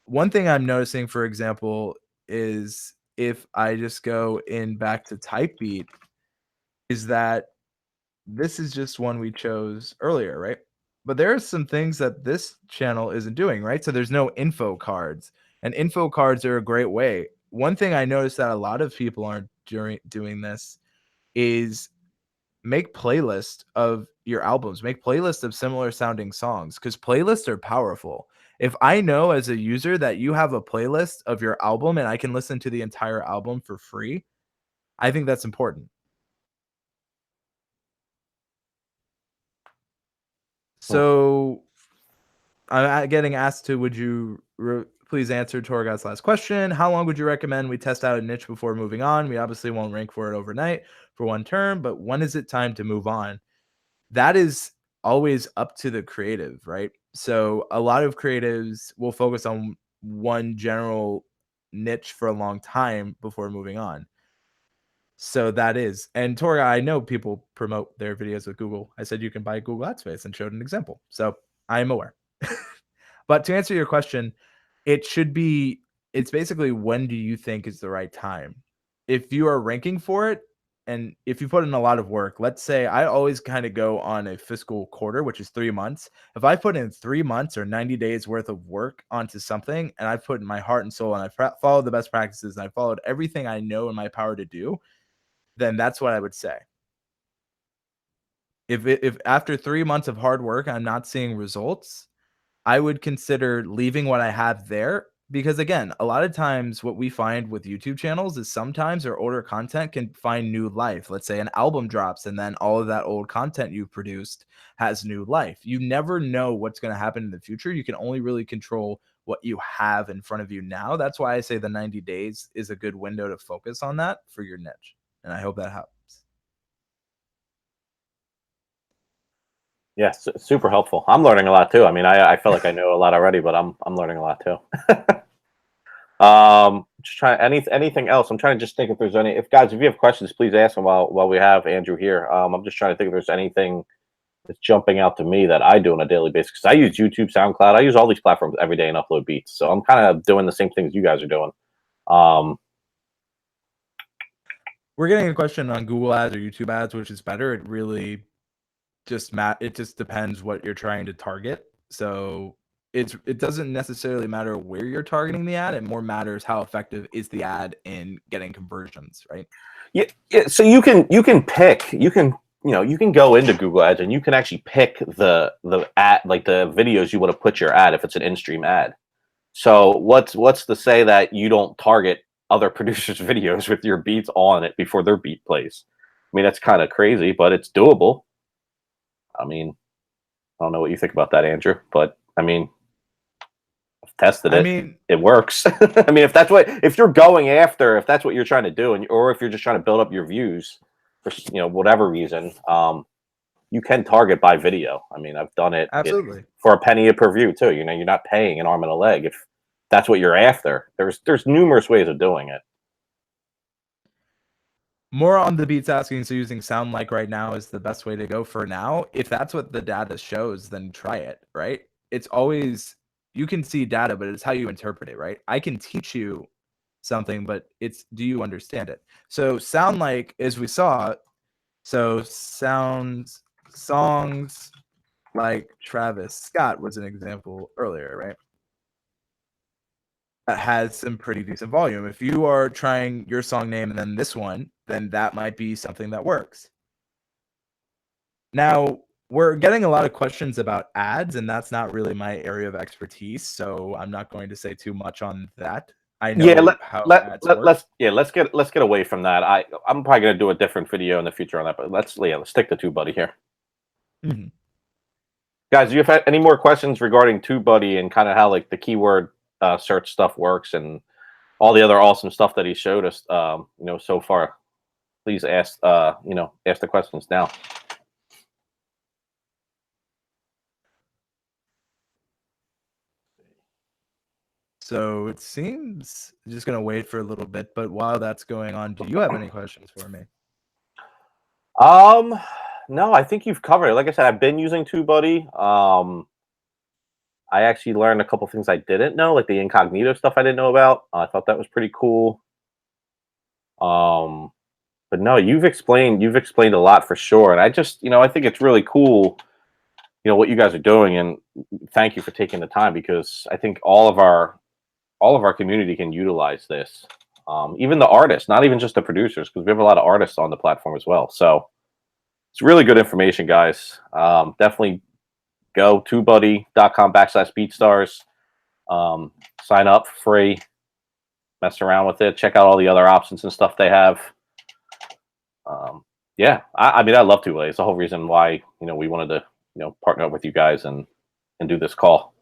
One thing I'm noticing, for example, is if I just go in back to Typebeat, is that this is just one we chose earlier, right? But there are some things that this channel isn't doing, right? So there's no info cards, and info cards are a great way. One thing I noticed that a lot of people aren't doing this is make playlist of your albums, make playlist of similar sounding songs because playlists are powerful. If I know as a user that you have a playlist of your album and I can listen to the entire album for free, I think that's important. So I'm getting asked to, would you please answer Torgot's last question? How long would you recommend we test out a niche before moving on? We obviously won't rank for it overnight for one term, but when is it time to move on? That is always up to the creative, right? So a lot of creatives will focus on one general niche for a long time before moving on. So that is, and Tori, I know people promote their videos with Google. I said you can buy Google Ad Space and showed an example. So I am aware. But to answer your question, it should be it's basically when do you think is the right time? If you are ranking for it and if you put in a lot of work, let's say I always kind of go on a fiscal quarter, which is 3 months. If I put in 3 months or 90 days worth of work onto something and I put in my heart and soul and I followed the best practices and I followed everything I know in my power to do, then that's what I would say. If after 3 months of hard work I'm not seeing results, I would consider leaving what I have there because again, a lot of times what we find with YouTube channels is sometimes our older content can find new life. Let's say an album drops and then all of that old content you've produced has new life. You never know what's going to happen in the future. You can only really control what you have in front of you now. That's why I say the 90 days is a good window to focus on that for your niche. And I hope that helps. Yeah, super helpful. I'm learning a lot too. I mean, I feel like I know a lot already, but I'm learning a lot too. Just trying anything else. I'm trying to just think if there's any. If guys, if you have questions, please ask them while we have Andrew here. I'm just trying to think if there's anything that's jumping out to me that I do on a daily basis, because I use YouTube, SoundCloud. I use all these platforms every day and upload beats. So I'm kind of doing the same things you guys are doing. We're getting a question on Google ads or YouTube ads, which is better. It really just it just depends what you're trying to target. So it doesn't necessarily matter where you're targeting the ad. It more matters how effective is the ad in getting conversions, right? Yeah. So you can pick, you can go into Google Ads and you can actually pick the ad, like the videos you want to put your ad if it's an in-stream ad. So what's to say that you don't target other producers' videos with your beats on it before their beat plays? I mean, that's kind of crazy, but it's doable. I mean, I don't know what you think about that, Andrew, but I mean, I've tested it. I mean, it works. I mean, if you're going after, if that's what you're trying to do, or if you're just trying to build up your views for whatever reason, you can target by video. I mean, I've done it absolutely. for a penny per view too. You're not paying an arm and a leg if that's what you're after. There's numerous ways of doing it. More on the beats asking, so using sound like right now is the best way to go for now. If that's what the data shows, then try it, right? It's always, you can see data, but it's how you interpret it, right? I can teach you something, but it's, do you understand it? So sound like, as we saw, so songs like Travis Scott was an example earlier, right? That has some pretty decent volume. If you are trying your song name and then this one, then that might be something that works. Now, we're getting a lot of questions about ads, and that's not really my area of expertise, so I'm not going to say too much on that. I know how ads work. Let's get away from that. I'm probably gonna do a different video in the future on that, but let's stick to TubeBuddy here. Mm-hmm. Guys, do you have any more questions regarding TubeBuddy and kind of how like the keyword search stuff works and all the other awesome stuff that he showed us, so far? Please ask, ask the questions now. So it seems just going to wait for a little bit, but while that's going on, do you have any questions for me? No, I think you've covered it. Like I said, I've been using TubeBuddy. I actually learned a couple things I didn't know, like the incognito stuff I didn't know about. I thought that was pretty cool. But no, you've explained a lot for sure, and I just, I think it's really cool, what you guys are doing, and thank you for taking the time, because I think all of our community can utilize this. Even the artists, not even just the producers, because we have a lot of artists on the platform as well. So it's really good information, guys. Definitely go tubebuddy.com/BeatStars. Sign up free, mess around with it, check out all the other options and stuff they have. Yeah, I mean, I love TubeBuddy. It's the whole reason why we wanted to partner up with you guys and do this call.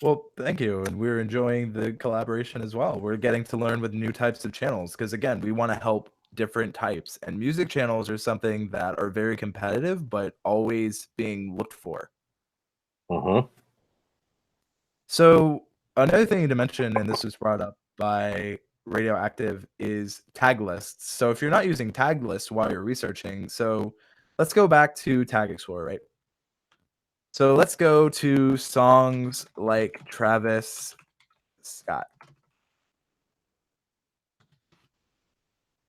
Well, thank you, and we're enjoying the collaboration as well. We're getting to learn with new types of channels because, again, we want to help different types, and music channels are something that are very competitive but always being looked for. Mm-hmm. So another thing to mention, and this was brought up by Radioactive, is tag lists. So if you're not using tag lists while you're researching, so let's go back to Tag Explorer, right? So let's go to songs like Travis Scott,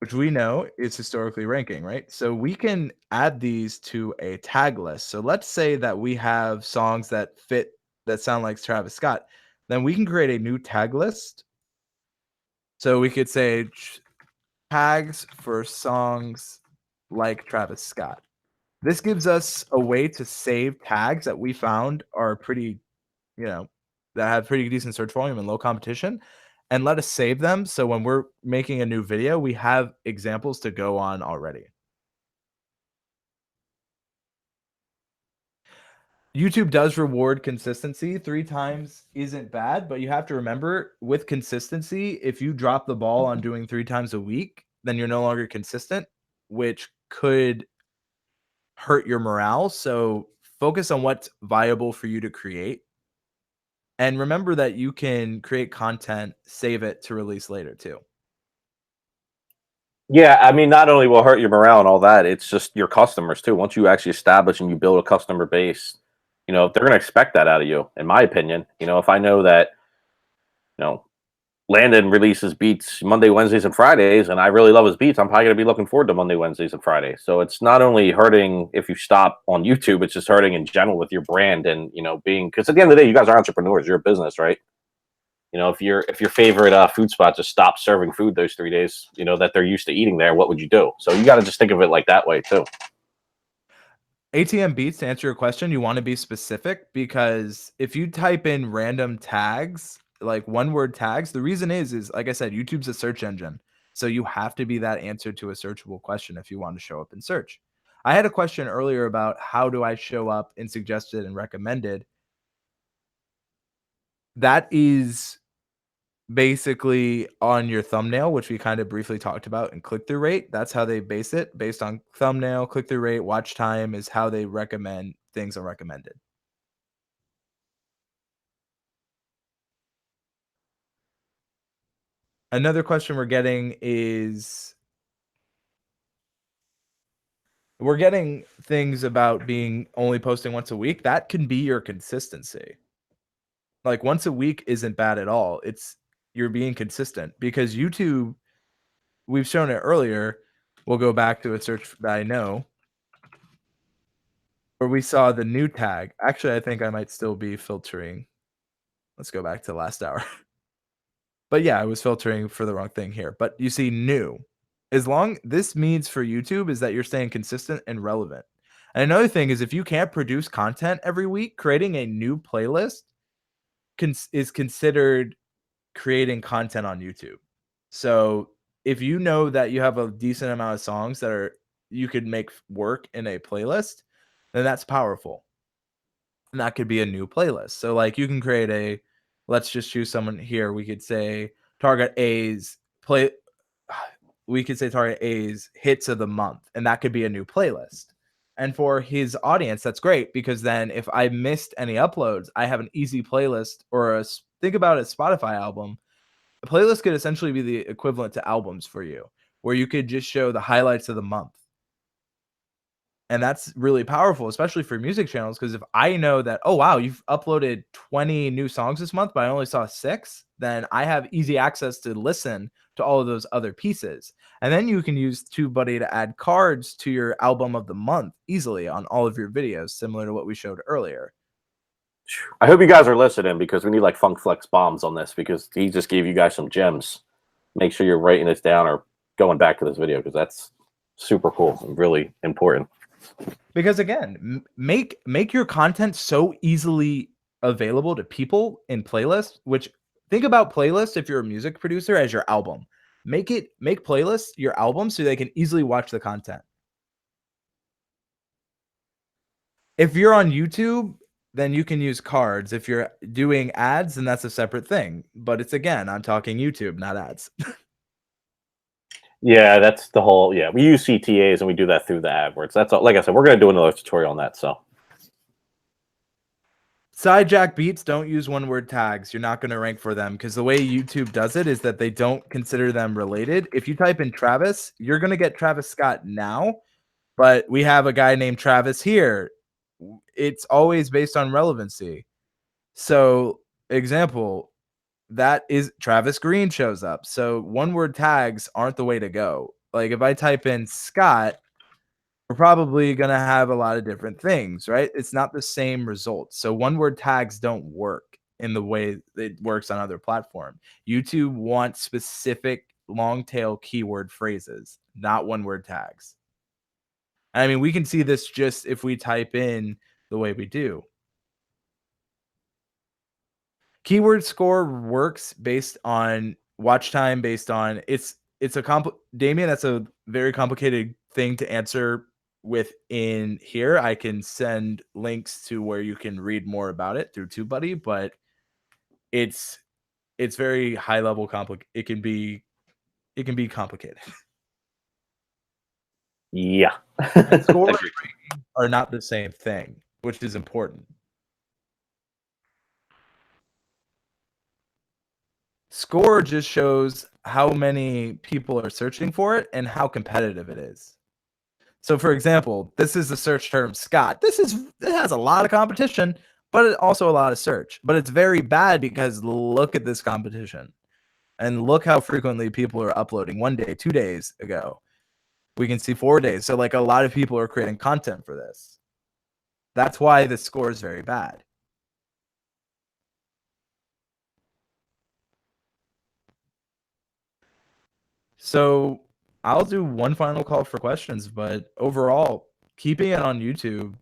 which we know is historically ranking, right? So we can add these to a tag list. So let's say that we have songs that fit, that sound like Travis Scott. Then we can create a new tag list. So we could say tags for songs like Travis Scott. This gives us a way to save tags that we found are pretty, that have pretty decent search volume and low competition, and let us save them. So when we're making a new video, we have examples to go on already. YouTube does reward consistency. 3 times isn't bad, but you have to remember with consistency, if you drop the ball on doing 3 times a week, then you're no longer consistent, which could hurt your morale. So focus on what's viable for you to create. And remember that you can create content, save it to release later too. Yeah, I mean, not only will it hurt your morale and all that, it's just your customers too. Once you actually establish and you build a customer base, they're going to expect that out of you, in my opinion. If I know that, you know, Landon releases beats Monday, Wednesdays, and Fridays, and I really love his beats, I'm probably going to be looking forward to Monday, Wednesdays, and Fridays. So it's not only hurting if you stop on YouTube, it's just hurting in general with your brand and, because at the end of the day, you guys are entrepreneurs, you're a business, right? If your favorite food spot just stops serving food those 3 days, that they're used to eating there, what would you do? So you got to just think of it like that way too. ATM beats, to answer your question, you want to be specific, because if you type in random tags, like one-word tags, the reason is like I said, YouTube's a search engine. So you have to be that answer to a searchable question if you want to show up in search. I had a question earlier about how do I show up in suggested and recommended. That is basically on your thumbnail, which we kind of briefly talked about, and click-through rate. That's how they base it. Based on thumbnail, click-through rate, watch time is how they recommend things are recommended. Another question we're getting is we're getting things about being only posting once a week. That can be your consistency. Like once a week isn't bad at all. It's you're being consistent, because YouTube, we've shown it earlier. We'll go back to a search that I know where we saw the new tag. Actually, I think I might still be filtering. Let's go back to last hour. But yeah, I was filtering for the wrong thing here. But you see new. As long this means for YouTube is that you're staying consistent and relevant. And another thing is if you can't produce content every week, creating a new playlist is considered creating content on YouTube. So if you know that you have a decent amount of songs that are you could make work in a playlist, then that's powerful. And that could be a new playlist. So like you can create let's just choose someone here. We could say target A's play we could say target A's hits of the month, and that could be a new playlist. And for his audience, that's great, because then if I missed any uploads, I have an easy playlist. Or think about a Spotify album. A playlist could essentially be the equivalent to albums for you, where you could just show the highlights of the month. And that's really powerful, especially for music channels, because if I know that, oh, wow, you've uploaded 20 new songs this month, but I only saw 6, then I have easy access to listen to all of those other pieces. And then you can use TubeBuddy to add cards to your album of the month easily on all of your videos, similar to what we showed earlier. I hope you guys are listening, because we need like Funk Flex bombs on this, because he just gave you guys some gems. Make sure you're writing this down or going back to this video, because that's super cool and really important. Because again, make your content so easily available to people in playlists, which think about playlists if you're a music producer as your album. Make playlists your album so they can easily watch the content. If you're on YouTube, then you can use cards. If you're doing ads, then that's a separate thing. But it's, again, I'm talking YouTube, not ads. Yeah, that's the whole. Yeah, we use CTAs and we do that through the AdWords. That's all. Like I said, we're going to do another tutorial on that. So, Sidejack beats don't use one-word tags. You're not going to rank for them, because the way YouTube does it is that they don't consider them related. If you type in Travis, you're going to get Travis Scott now, but we have a guy named Travis here. It's always based on relevancy. So, example, that is Travis Green shows up. So one-word tags aren't the way to go. Like if I type in Scott, we're probably going to have a lot of different things, right? It's not the same results. So one-word tags don't work in the way it works on other platforms. YouTube wants specific long-tail keyword phrases, not one-word tags. I mean, we can see this just if we type in the way we do. Keyword score works based on watch time, based on it's a Damien, that's a very complicated thing to answer within here. I can send links to where you can read more about it through TubeBuddy, but it's very high level it can be complicated. Yeah. And score and ranking are not the same thing, which is important. Score just shows how many people are searching for it and how competitive it is. So, for example, this is the search term Scott. It has a lot of competition, but also a lot of search. But it's very bad because look at this competition, and look how frequently people are uploading. 1 day, 2 days ago, we can see 4 days. So, like, a lot of people are creating content for this. That's why the score is very bad. So I'll do one final call for questions, but overall, keeping it on YouTube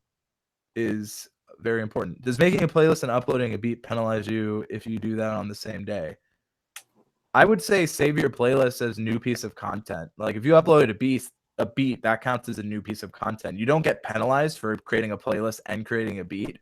is very important. Does making a playlist and uploading a beat penalize you if you do that on the same day? I would say save your playlist as new piece of content. Like if you upload a beat that counts as a new piece of content. You don't get penalized for creating a playlist and creating a beat.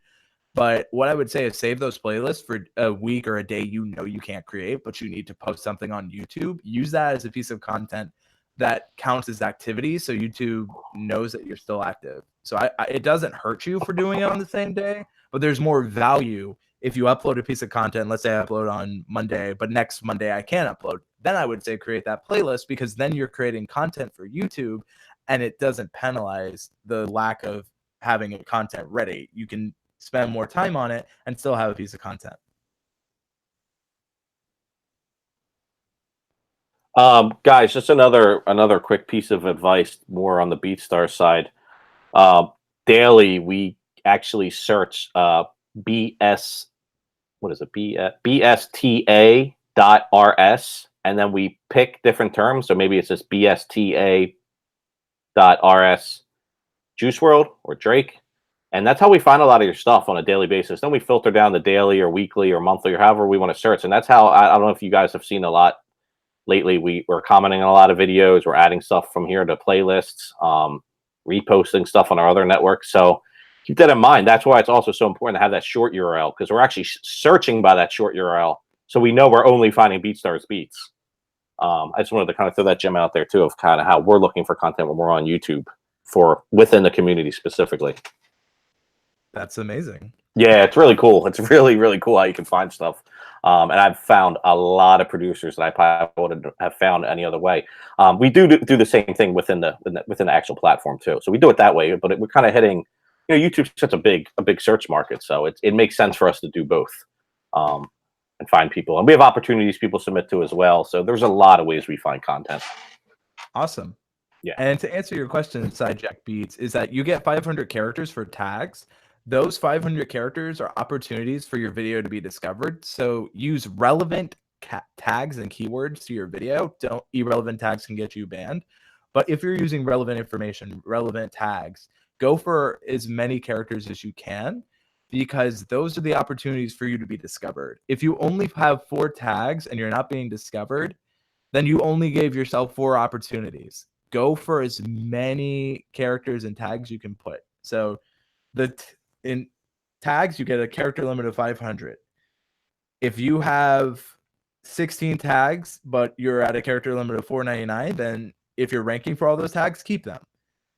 But what I would say is save those playlists for a week or a day you know you can't create, but you need to post something on YouTube. Use that as a piece of content that counts as activity, so YouTube knows that you're still active. So it doesn't hurt you for doing it on the same day, but there's more value if you upload a piece of content. Let's say I upload on Monday, but next Monday I can't upload. Then I would say create that playlist, because then you're creating content for YouTube, and it doesn't penalize the lack of having a content ready. You can spend more time on it and still have a piece of content. Guys, just another quick piece of advice, more on the BeatStars side. Daily, we actually search BS, what is it? BSTA.rs, and then we pick different terms. So maybe it's just BSTA.rs Juice WRLD or Drake. And that's how we find a lot of your stuff on a daily basis. Then we filter down the daily or weekly or monthly or however we want to search. And that's how, I don't know if you guys have seen a lot lately. We're commenting on a lot of videos. We're adding stuff from here to playlists, reposting stuff on our other networks. So keep that in mind. That's why it's also so important to have that short URL, because we're actually searching by that short URL. So we know we're only finding BeatStars beats. I just wanted to kind of throw that gem out there too, of kind of how we're looking for content when we're on YouTube for within the community specifically. That's amazing. Yeah, it's really cool. It's really, really cool how you can find stuff. And I've found a lot of producers that I probably wouldn't have found any other way. We do the same thing within the actual platform too. So we do it that way, but we're kind of hitting, YouTube's such a big search market. So it makes sense for us to do both, and find people. And we have opportunities people submit to as well. So there's a lot of ways we find content. Awesome. Yeah. And to answer your question, Sidejack Beats, is that you get 500 characters for tags. Those 500 characters are opportunities for your video to be discovered. So use relevant tags and keywords to your video. Irrelevant tags can get you banned. But if you're using relevant information, relevant tags, go for as many characters as you can, because those are the opportunities for you to be discovered. If you only have 4 tags and you're not being discovered, then you only gave yourself 4 opportunities. Go for as many characters and tags you can put. So in tags, you get a character limit of 500. If you have 16 tags, but you're at a character limit of 499, then if you're ranking for all those tags, keep them.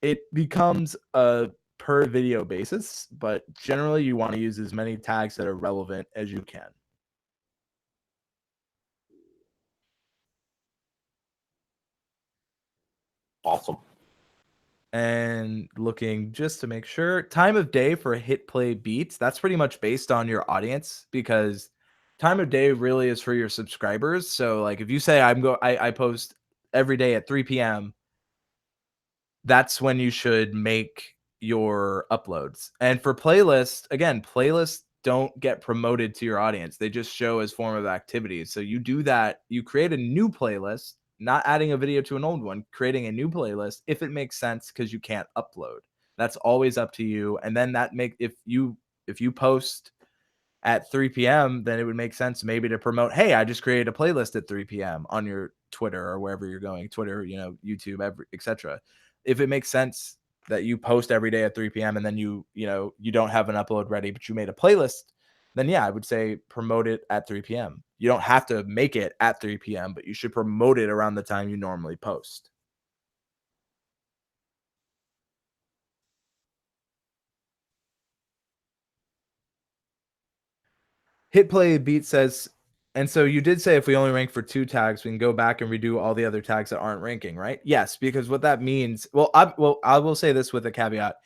It becomes a per video basis, but generally you want to use as many tags that are relevant as you can. Awesome. And looking just to make sure, time of day for hit play beats, that's pretty much based on your audience, because time of day really is for your subscribers. So like if you say I post every day at 3 p.m., that's when you should make your uploads. And for playlists, again, playlists don't get promoted to your audience. They just show as form of activities. So you do that, you create a new playlist, not adding a video to an old one, creating a new playlist if it makes sense, because you can't upload. That's always up to you. And then if you post at 3 p.m., then it would make sense maybe to promote, hey, I just created a playlist at 3 p.m. on your Twitter or wherever you're going, Twitter, YouTube, etc. If it makes sense that you post every day at 3 p.m. and then you don't have an upload ready, but you made a playlist, then yeah, I would say promote it at 3 p.m. You don't have to make it at 3 p.m., but you should promote it around the time you normally post. Hit Play Beat says, and so you did say if we only rank for 2 tags, we can go back and redo all the other tags that aren't ranking, right? Yes, because what that means, I will say this with a caveat.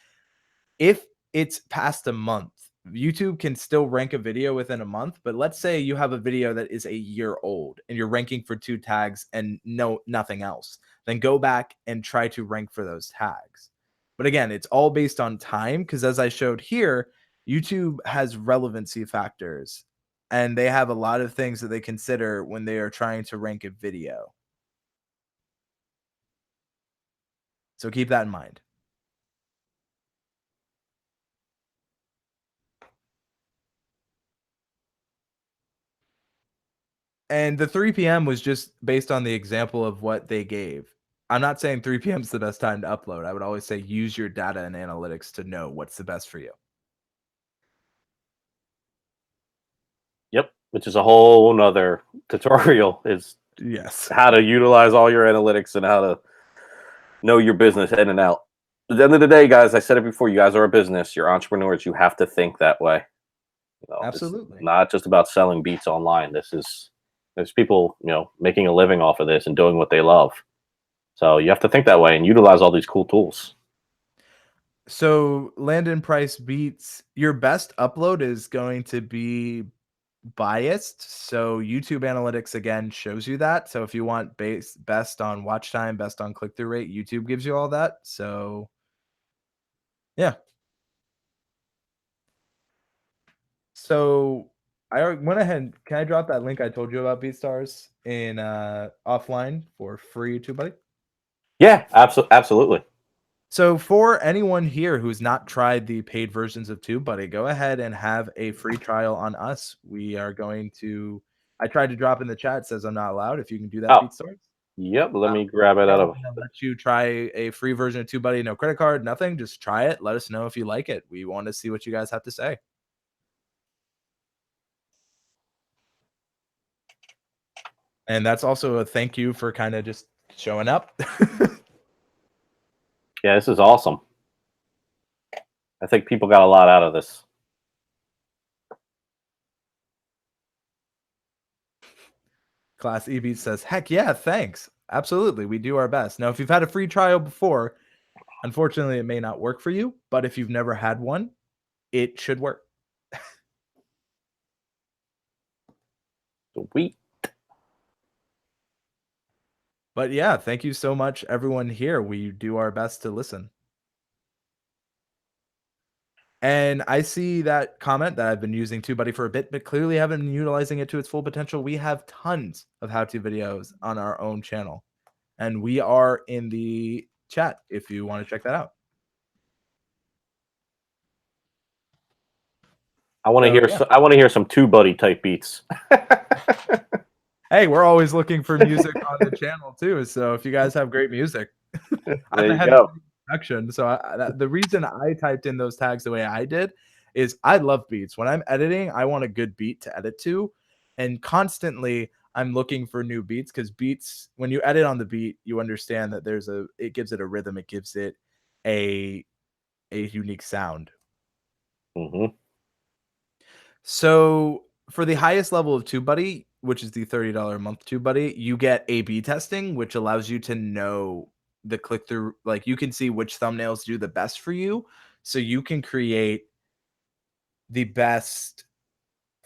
If it's past a month, YouTube can still rank a video within a month, but let's say you have a video that is a year old and you're ranking for 2 tags and nothing else. Then go back and try to rank for those tags. But again, it's all based on time because as I showed here, YouTube has relevancy factors and they have a lot of things that they consider when they are trying to rank a video. So keep that in mind. And the 3 p.m. was just based on the example of what they gave. I'm not saying 3 p.m. is the best time to upload. I would always say use your data and analytics to know what's the best for you. Yep, which is a whole nother tutorial, is Yes. how to utilize all your analytics and how to know your business in and out. At the end of the day, guys, I said it before, you guys are a business, you're entrepreneurs, you have to think that way. It's Absolutely. not just about selling beats online. There's people, making a living off of this and doing what they love. So you have to think that way and utilize all these cool tools. So Landon Price Beats, your best upload is going to be biased. So YouTube analytics again shows you that. So if you want best on watch time, best on click through rate, YouTube gives you all that. So yeah. So I went ahead. Can I drop that link I told you about BeatStars in offline for free TubeBuddy? Yeah, absolutely. So for anyone here who's not tried the paid versions of TubeBuddy, go ahead and have a free trial on us. We are going to. I tried to drop in the chat. It says I'm not allowed. If you can do that, Oh, BeatStars. yep. Let me grab it Yeah, out we're of. gonna let you try a free version of TubeBuddy. No credit card, nothing. Just try it. Let us know if you like it. We want to see what you guys have to say. And that's also a thank you for kind of just showing up. Yeah, this is awesome. I think people got a lot out of this. Class E Beat says, heck yeah, thanks. Absolutely. We do our best. Now, if you've had a free trial before, unfortunately, it may not work for you. But if you've never had one, it should work. Sweet. But yeah, thank you so much, everyone here. We do our best to listen. And I see that comment that I've been using TubeBuddy for a bit, but clearly haven't been utilizing it to its full potential. We have tons of how-to videos on our own channel, and we are in the chat if you want to check that out. I want to hear. Yeah. I want to hear some TubeBuddy type beats. Hey, we're always looking for music on the channel too. So if you guys have great music, There you go. production. So the reason I typed in those tags the way I did is I love beats. When I'm editing, I want a good beat to edit to, and constantly I'm looking for new beats because beats, when you edit on the beat, you understand that it gives it a rhythm, it gives it a unique sound. Mm-hmm. So for the highest level of TubeBuddy, which is the $30 a month TubeBuddy, you get A/B testing, which allows you to know the click through. Like you can see which thumbnails do the best for you, so you can create the best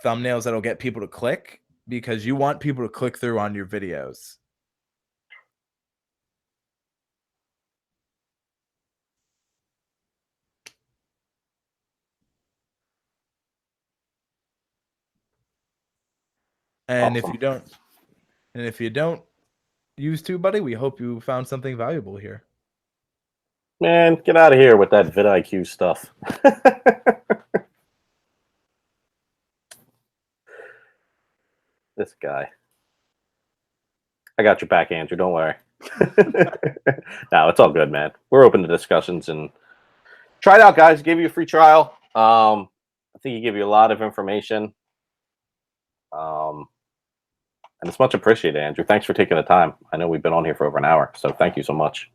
thumbnails that'll get people to click because you want people to click through on your videos. And Awesome. if you don't use TubeBuddy, we hope you found something valuable here. Man, get out of here with that vidIQ stuff. This guy. I got your back, Andrew. Don't worry. No, it's all good, man. We're open to discussions, and try it out, guys. Give you a free trial. I think he gave you a lot of information. And it's much appreciated, Andrew. Thanks for taking the time. I know we've been on here for over an hour, so thank you so much.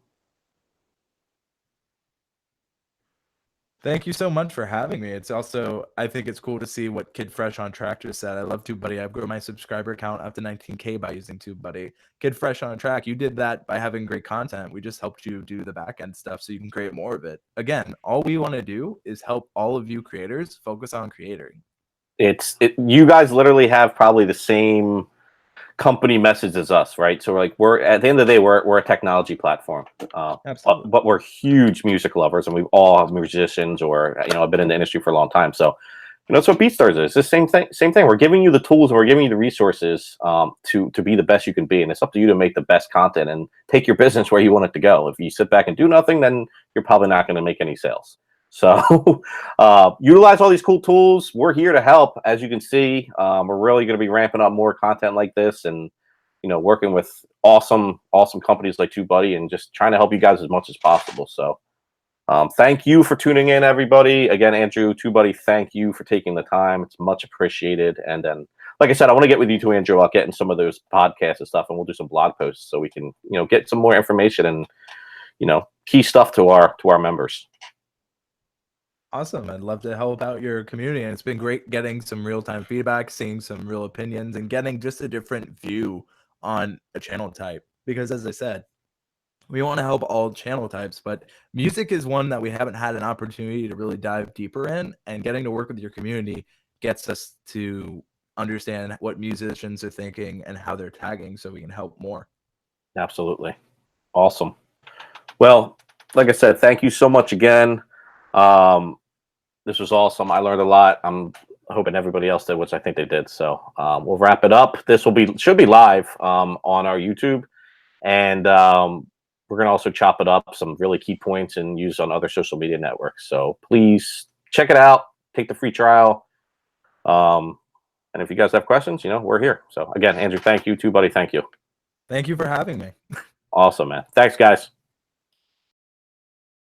Thank you so much for having me. It's also, I think it's cool to see what Kid Fresh on Track just said. I love TubeBuddy. I've grown my subscriber count up to 19K by using TubeBuddy. Kid Fresh on Track, you did that by having great content. We just helped you do the back end stuff so you can create more of it. Again, all we want to do is help all of you creators focus on creating. You guys literally have probably the same company message as us, right? So we're at the end of the day, we're a technology platform, Absolutely. but we're huge music lovers, and we've all have musicians, or I've been in the industry for a long time. So that's what BeatStars is. It's the same thing. We're giving you the tools, we're giving you the resources to be the best you can be, and it's up to you to make the best content and take your business where you want it to go. If you sit back and do nothing, then you're probably not going to make any sales. So utilize all these cool tools. We're here to help. As you can see, we're really going to be ramping up more content like this, and working with awesome companies like TubeBuddy, and just trying to help you guys as much as possible. So thank you for tuning in, everybody. Again, Andrew, TubeBuddy, thank you for taking the time. It's much appreciated. And then, like I said, I want to get with you too, Andrew, about getting some of those podcasts and stuff, and we'll do some blog posts so we can get some more information and key stuff to our members. Awesome. I'd love to help out your community. And it's been great getting some real-time feedback, seeing some real opinions, and getting just a different view on a channel type. Because as I said, we want to help all channel types, but music is one that we haven't had an opportunity to really dive deeper in, and getting to work with your community gets us to understand what musicians are thinking and how they're tagging so we can help more. Absolutely. Awesome. Well, like I said, thank you so much again. This was awesome. I learned a lot. I'm hoping everybody else did, which I think they did. So we'll wrap it up. This should be live on our YouTube, and we're gonna also chop it up, some really key points, and use on other social media networks. So please check it out. Take the free trial. And if you guys have questions, we're here. So again, Andrew, thank you. TubeBuddy, thank you. Thank you for having me. Awesome, man. Thanks, guys.